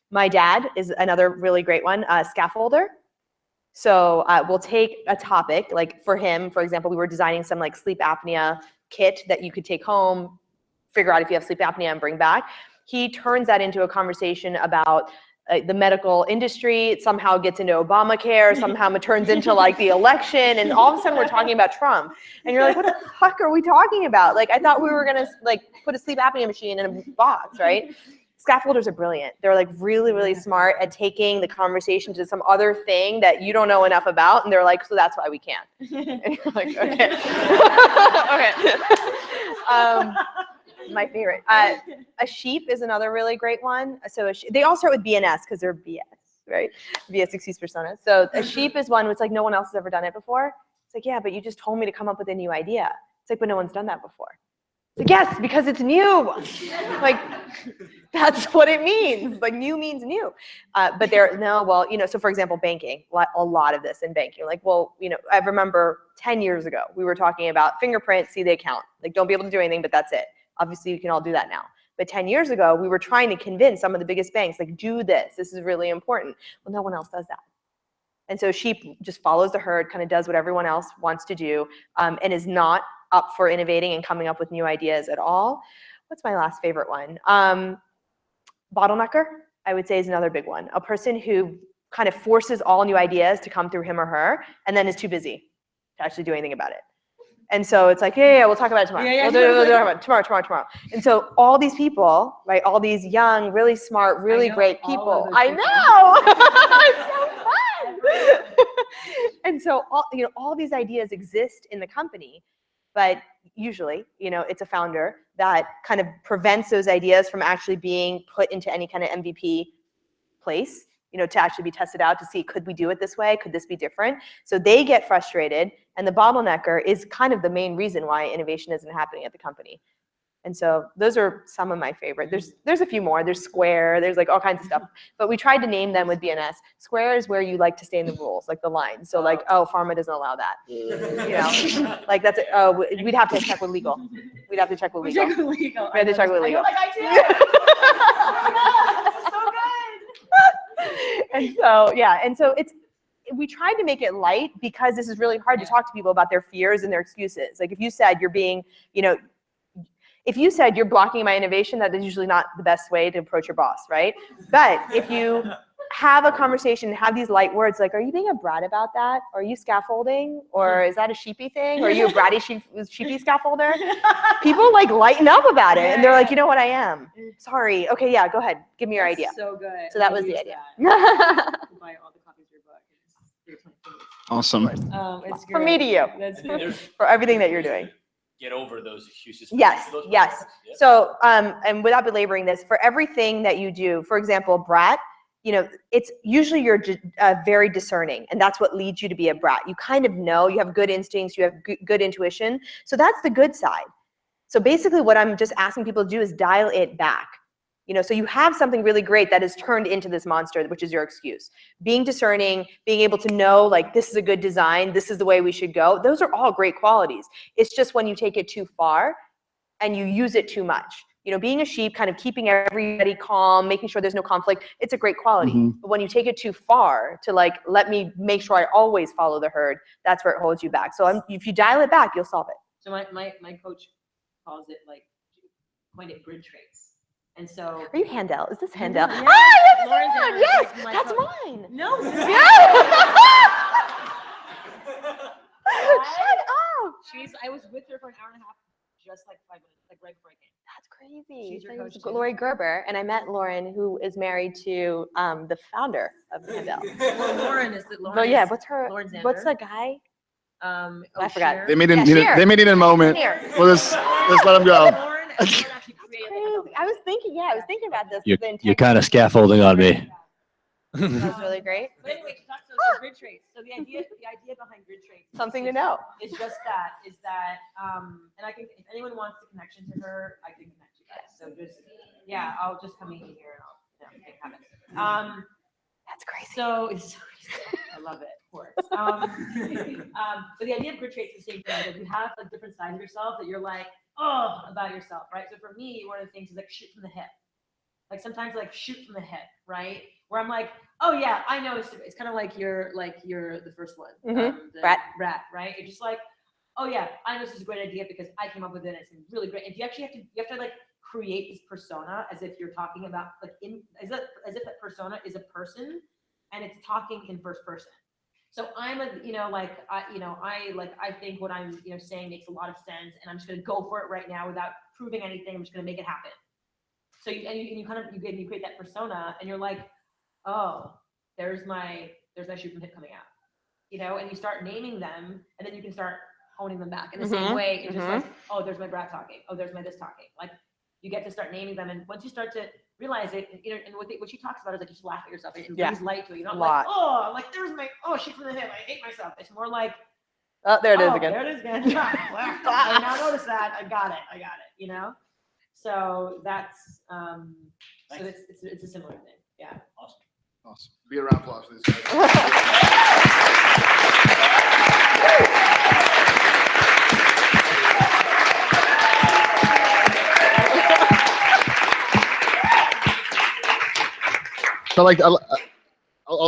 My dad is another really great one, scaffolder. So we'll take a topic, like for him, for example, we were designing some like sleep apnea kit that you could take home, figure out if you have sleep apnea and bring back. He turns that into a conversation about the medical industry. It somehow gets into Obamacare, somehow it turns into like the election, and all of a sudden we're talking about Trump. And you're like, what the fuck are we talking about? Like, I thought we were gonna like put a sleep apnea machine in a box, right? Scaffolders are brilliant. They're like really, really smart at taking the conversation to some other thing that you don't know enough about, and they're like, so that's why we can't. And you're like, okay. Okay. My favorite. A sheep is another really great one. So they all start with BNS because they're BS, right? BS excuse personas. So a sheep is one which like no one else has ever done it before. It's like, yeah, but you just told me to come up with a new idea. It's like, but no one's done that before. It's like, yes, because it's new. Like, that's what it means. Like, new means new. But so for example, banking, a lot of this in banking. Like, well, I remember 10 years ago, we were talking about fingerprint, see the account. Like, don't be able to do anything, but that's it. Obviously, you can all do that now. But 10 years ago, we were trying to convince some of the biggest banks, like, do this. This is really important. Well, no one else does that. And so sheep just follows the herd, kind of does what everyone else wants to do, and is not up for innovating and coming up with new ideas at all. What's my last favorite one? Bottlenecker, I would say, is another big one. A person who kind of forces all new ideas to come through him or her, and then is too busy to actually do anything about it. And so it's like, yeah, we'll talk about it tomorrow. We'll talk about it tomorrow. And so all these people, right, all these young, really smart, really great people. I know. It's so fun. And so all these ideas exist in the company, but usually, it's a founder that kind of prevents those ideas from actually being put into any kind of MVP place, to actually be tested out to see, could we do it this way? Could this be different? So they get frustrated, and the bottlenecker is kind of the main reason why innovation isn't happening at the company. And so those are some of my favorite. There's a few more. There's Square. There's like all kinds of stuff. But we tried to name them with BNS. Square is where you like to stay in the rules, like the lines. So like, pharma doesn't allow that. Like that's it. Oh, we'd have to check with legal. We'd have to check with legal. We had to check with legal. And so we tried to make it light because this is really hard to talk to people about their fears and their excuses. Like if you said you're being, if you said you're blocking my innovation, that is usually not the best way to approach your boss, right? But if you have a conversation and have these light words like, are you being a brat about that? Are you scaffolding? Or is that a sheepy thing? Or are you a bratty sheepy scaffolder? People like lighten up about it. And they're like, you know what, I am. Sorry. Okay, yeah, go ahead. Give me your idea. So good. So that was the idea. Buy all the copies of your book. Awesome. It's From me to you. That's good. For everything that you're doing. Get over those excuses. Yes. Yeah. So, and without belaboring this, for everything that you do, for example, brat, it's usually you're very discerning, and that's what leads you to be a brat. You kind of know, you have good instincts, you have good intuition. So that's the good side. So basically what I'm just asking people to do is dial it back. So you have something really great that is turned into this monster, which is your excuse. Being discerning, being able to know, like, this is a good design, this is the way we should go. Those are all great qualities. It's just when you take it too far, and you use it too much. You know, being a sheep, kind of keeping everybody calm, making sure there's no conflict, it's a great quality. But when you take it too far to like, let me make sure I always follow the herd, that's where it holds you back. So if you dial it back, you'll solve it. So my coach calls it like, coined it grid traits. And so. Are you Handel? Is this Handel? Yeah. Ah, I have Lauren's this one. Handel, Yes, like my that's coach. mine. No. Shut up. I was with her for an hour and a half, just like 5 minutes, like right before I came. That's crazy. She's your So coach it's too? Lori Gerber, and I met Lauren, who is married to the founder of Handel. Well, Lauren is the Lauren. But yeah, is what's Lauren the Zander. guy? I forgot. They may Yeah, need Cher. they may need a moment. Here. We'll just let them go. Lauren actually created Crazy. I was thinking about this. You're, the you're integrity. kind of scaffolding on me. That was really great. But anyway, she talks about grid traits. So the idea behind grid traits. Something to know. Is just that, and I can, if anyone wants the connection to her, I can connect you guys. So just, yeah, I'll just come in here and I'll have it. That's crazy. So I love it, of course. But the idea of grid traits is the same thing. Like you have like different sides of yourself that you're like, oh, about yourself, right? So for me, one of the things is like shoot from the hip. Like sometimes like shoot from the hip, right? Where I'm like, oh yeah, I know it's kind of like you're the first one, the rat, right? You're just like, oh yeah, I know this is a great idea because I came up with it. It's really great. And you actually have to like create this persona as if you're talking about like as if that persona is a person and it's talking in first person. So I'm I think what I'm saying makes a lot of sense, and I'm just gonna go for it right now without proving anything. I'm just gonna make it happen. So you create that persona, and you're like, oh, there's my shoot from hip coming out, and you start naming them, and then you can start honing them back in the same way. It's just like, oh, there's my brat talking. Oh, there's my this talking. Like you get to start naming them, and once you start to realize it, and what she talks about is like you just laugh at yourself and brings light to it. You're not like, oh, like there's my shoot from the hip. I hate myself. It's more like, oh, there it is again. There it is again. I now notice that. I got it. So that's so it's a similar thing. Yeah. Awesome. Be a round of applause for these guys. So like I'll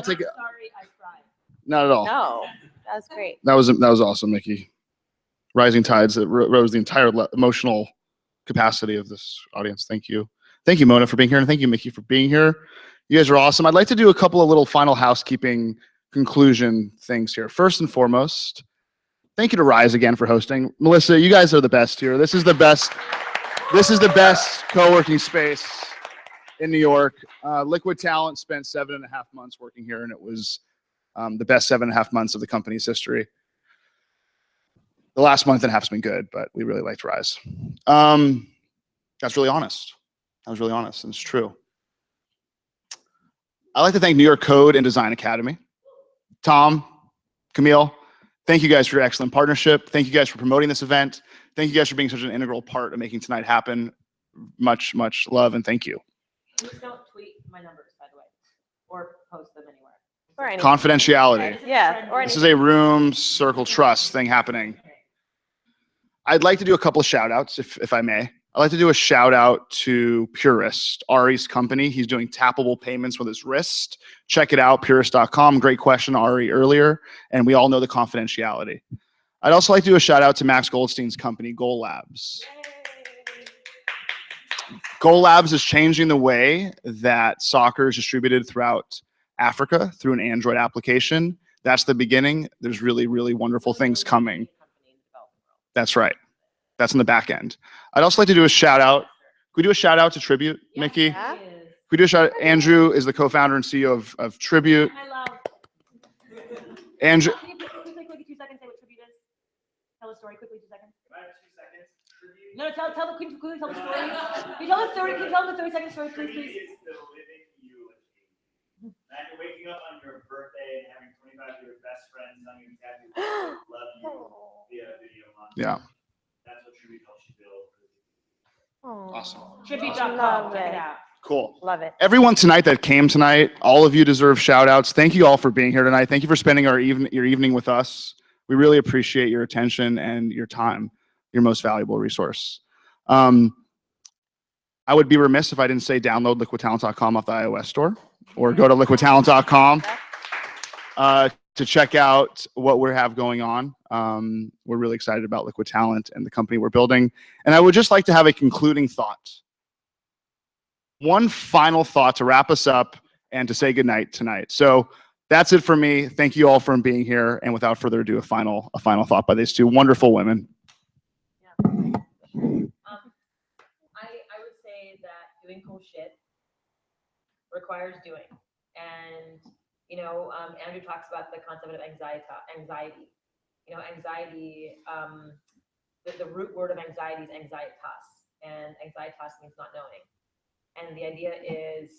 take it. Sorry, I cried. Not at all. No, that was great. That was awesome, Miki. Rising Tides that rose the entire emotional capacity of this audience. Thank you. Thank you, Mona, for being here, and thank you, Miki, for being here. You guys are awesome. I'd like to do a couple of little final housekeeping conclusion things here. First and foremost, thank you to Rise again for hosting. Melissa, you guys are the best here. This is the best co-working space in New York. Liquid Talent spent 7.5 months working here, and it was the best 7.5 months of the company's history. The last month and a half has been good, but we really liked Rise. That's really honest. That was really honest, and it's true. I'd like to thank New York Code and Design Academy. Tom, Camille, thank you guys for your excellent partnership. Thank you guys for promoting this event. Thank you guys for being such an integral part of making tonight happen. Much, much love, and thank you. Please don't tweet my numbers, by the way, or post them anywhere. Or anything. Confidentiality. Yeah. Or This is a room circle trust thing happening. I'd like to do a couple of shout outs, if I may. I'd like to do a shout out to Purist, Ari's company. He's doing tappable payments with his wrist. Check it out, purist.com. Great question, Ari, earlier. And we all know the confidentiality. I'd also like to do a shout out to Max Goldstein's company, Goal Labs. Goal Labs is changing the way that soccer is distributed throughout Africa through an Android application. That's the beginning. There's really, really wonderful things coming. That's right. That's in the back end. I'd also like to do a shout out. Can we do a shout out to Tribute, Miki? Yeah. Can we do a shout out? Andrew is the co-founder and CEO of Tribute. I love. Andrew. Can you quickly 2 seconds say what Tribute is? Tell the story quickly, 2 seconds. No, quickly tell the story. Can you tell the story? Can you tell the 30-second story, please? Is the living eulogy. Imagine waking up on your birthday and having 25 of your best friends telling you exactly what they love you via video on. Yeah. That's what Tribute helps you build. Awesome. Tribute.com. Check it out. Cool. Love it. Everyone tonight that came tonight, all of you deserve shout outs. Thank you all for being here tonight. Thank you for spending your evening with us. We really appreciate your attention and your time, your most valuable resource. I would be remiss if I didn't say download liquidtalent.com off the iOS store, or go to liquidtalent.com to check out what we have going on. We're really excited about Liquid Talent and the company we're building. And I would just like to have a concluding thought. One final thought to wrap us up and to say goodnight tonight. So that's it for me. Thank you all for being here. And without further ado, a final thought by these two wonderful women. I would say that doing cool shit requires doing. And, Andrew talks about the concept of anxiety. Anxiety, the root word of anxiety is anxietas, and anxietas means not knowing. And the idea is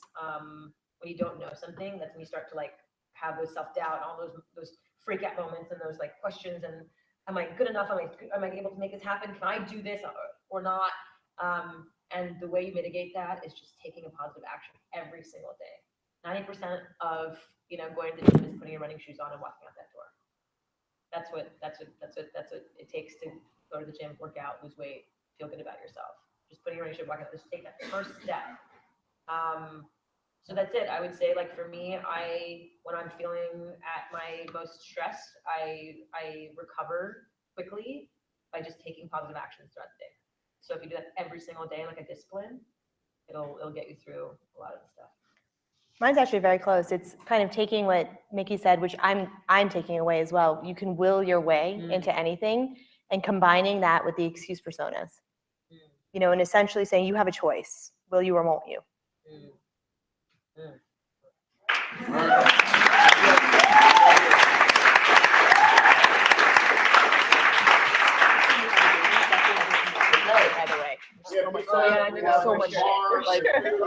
when you don't know something, that's when you start to have those self-doubt, all those freak out moments and those questions, and am I good enough? Am I able to make this happen? Can I do this or not? And the way you mitigate that is just taking a positive action every single day. 90% of going to the gym is putting your running shoes on and walking out that door. That's what it takes to go to the gym, work out, lose weight, feel good about yourself. Just putting your running shoes, walking out, just take that first step. So that's it. I would say, for me, when I'm feeling at my most stressed, I recover quickly by just taking positive actions throughout the day. So if you do that every single day, like a discipline, it'll get you through a lot of the stuff. Mine's actually very close. It's kind of taking what Miki said, which I'm taking away as well. You can will your way into anything, and combining that with the excuse personas. And essentially saying you have a choice. Will you or won't you? By the way. So much shit.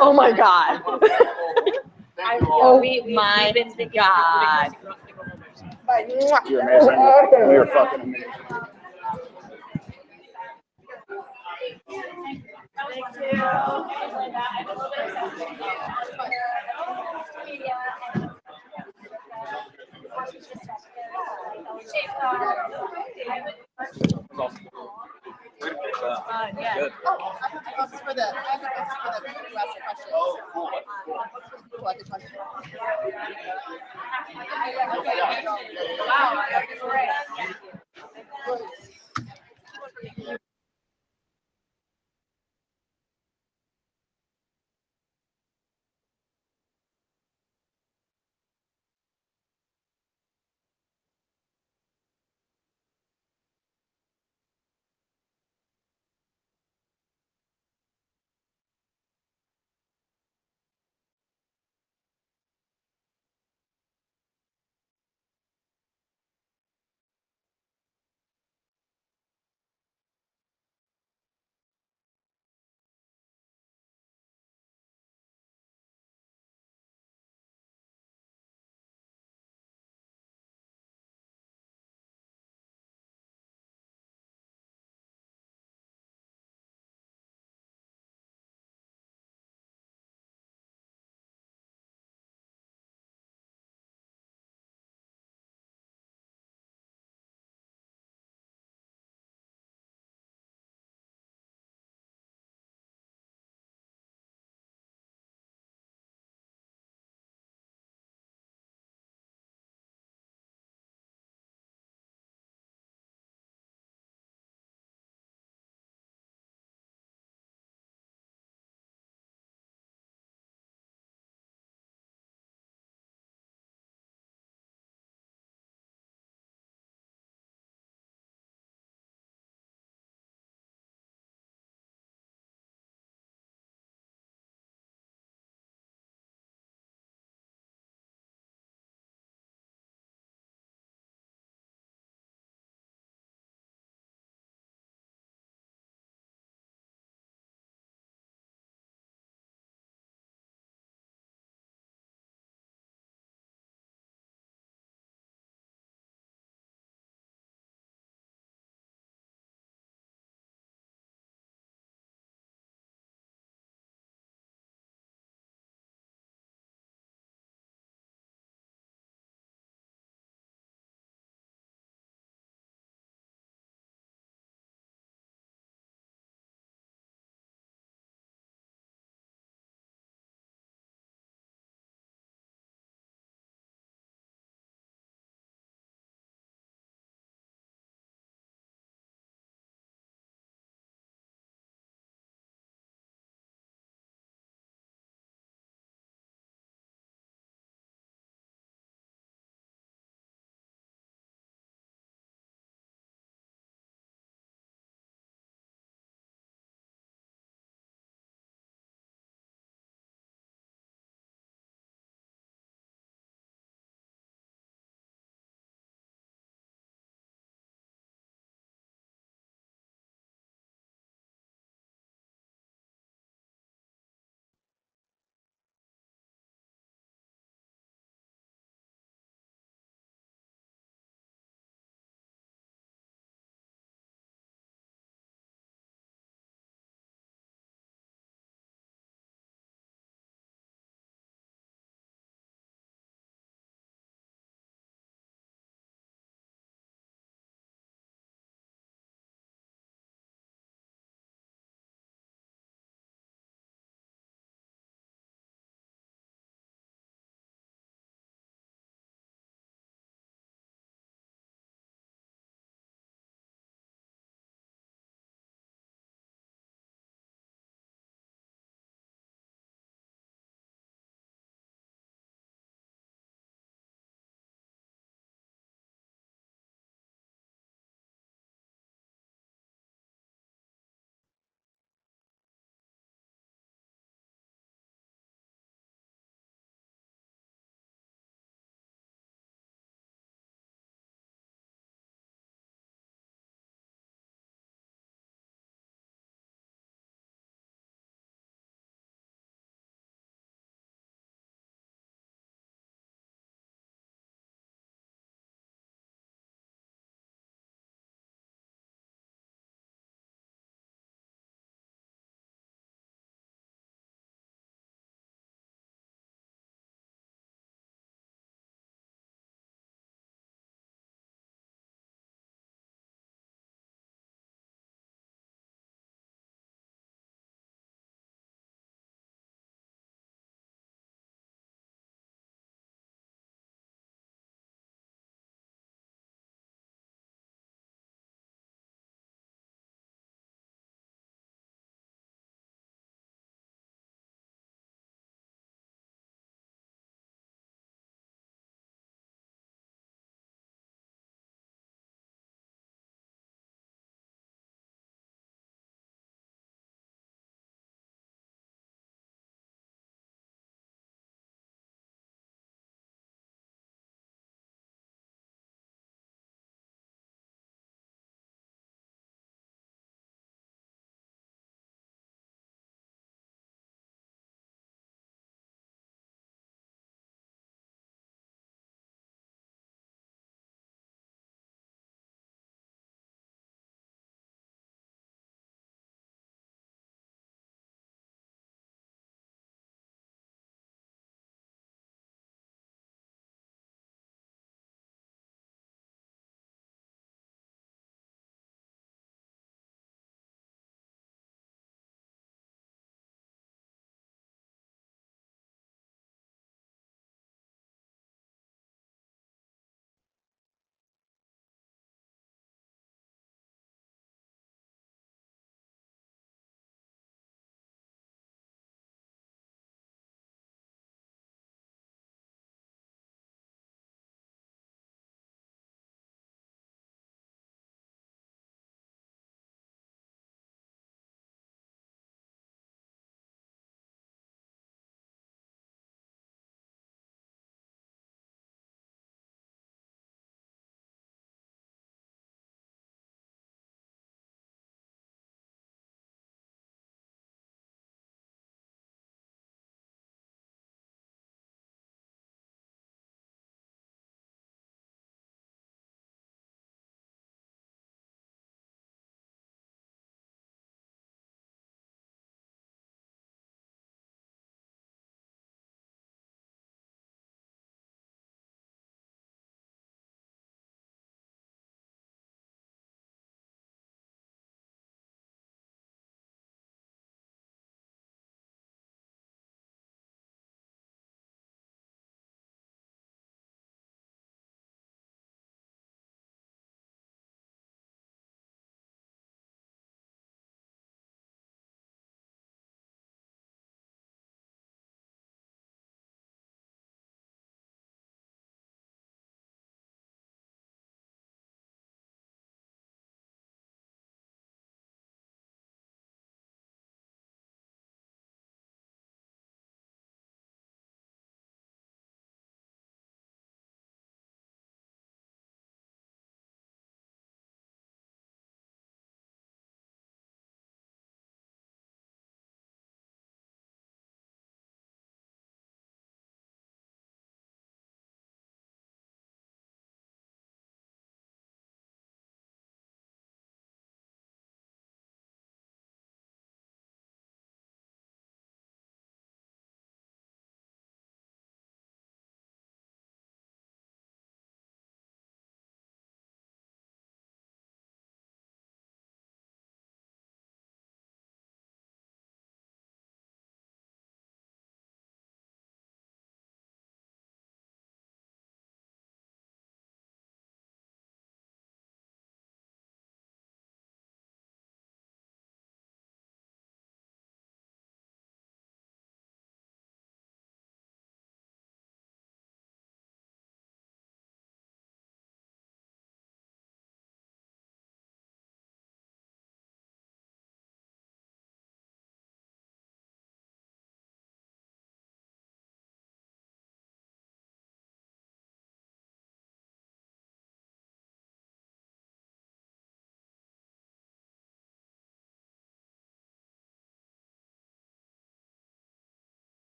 Oh my God. Oh my God. You're amazing. You're fucking amazing. Yeah. Oh, I have to for the you asked the question. Oh, cool. What the question? Wow, that's great.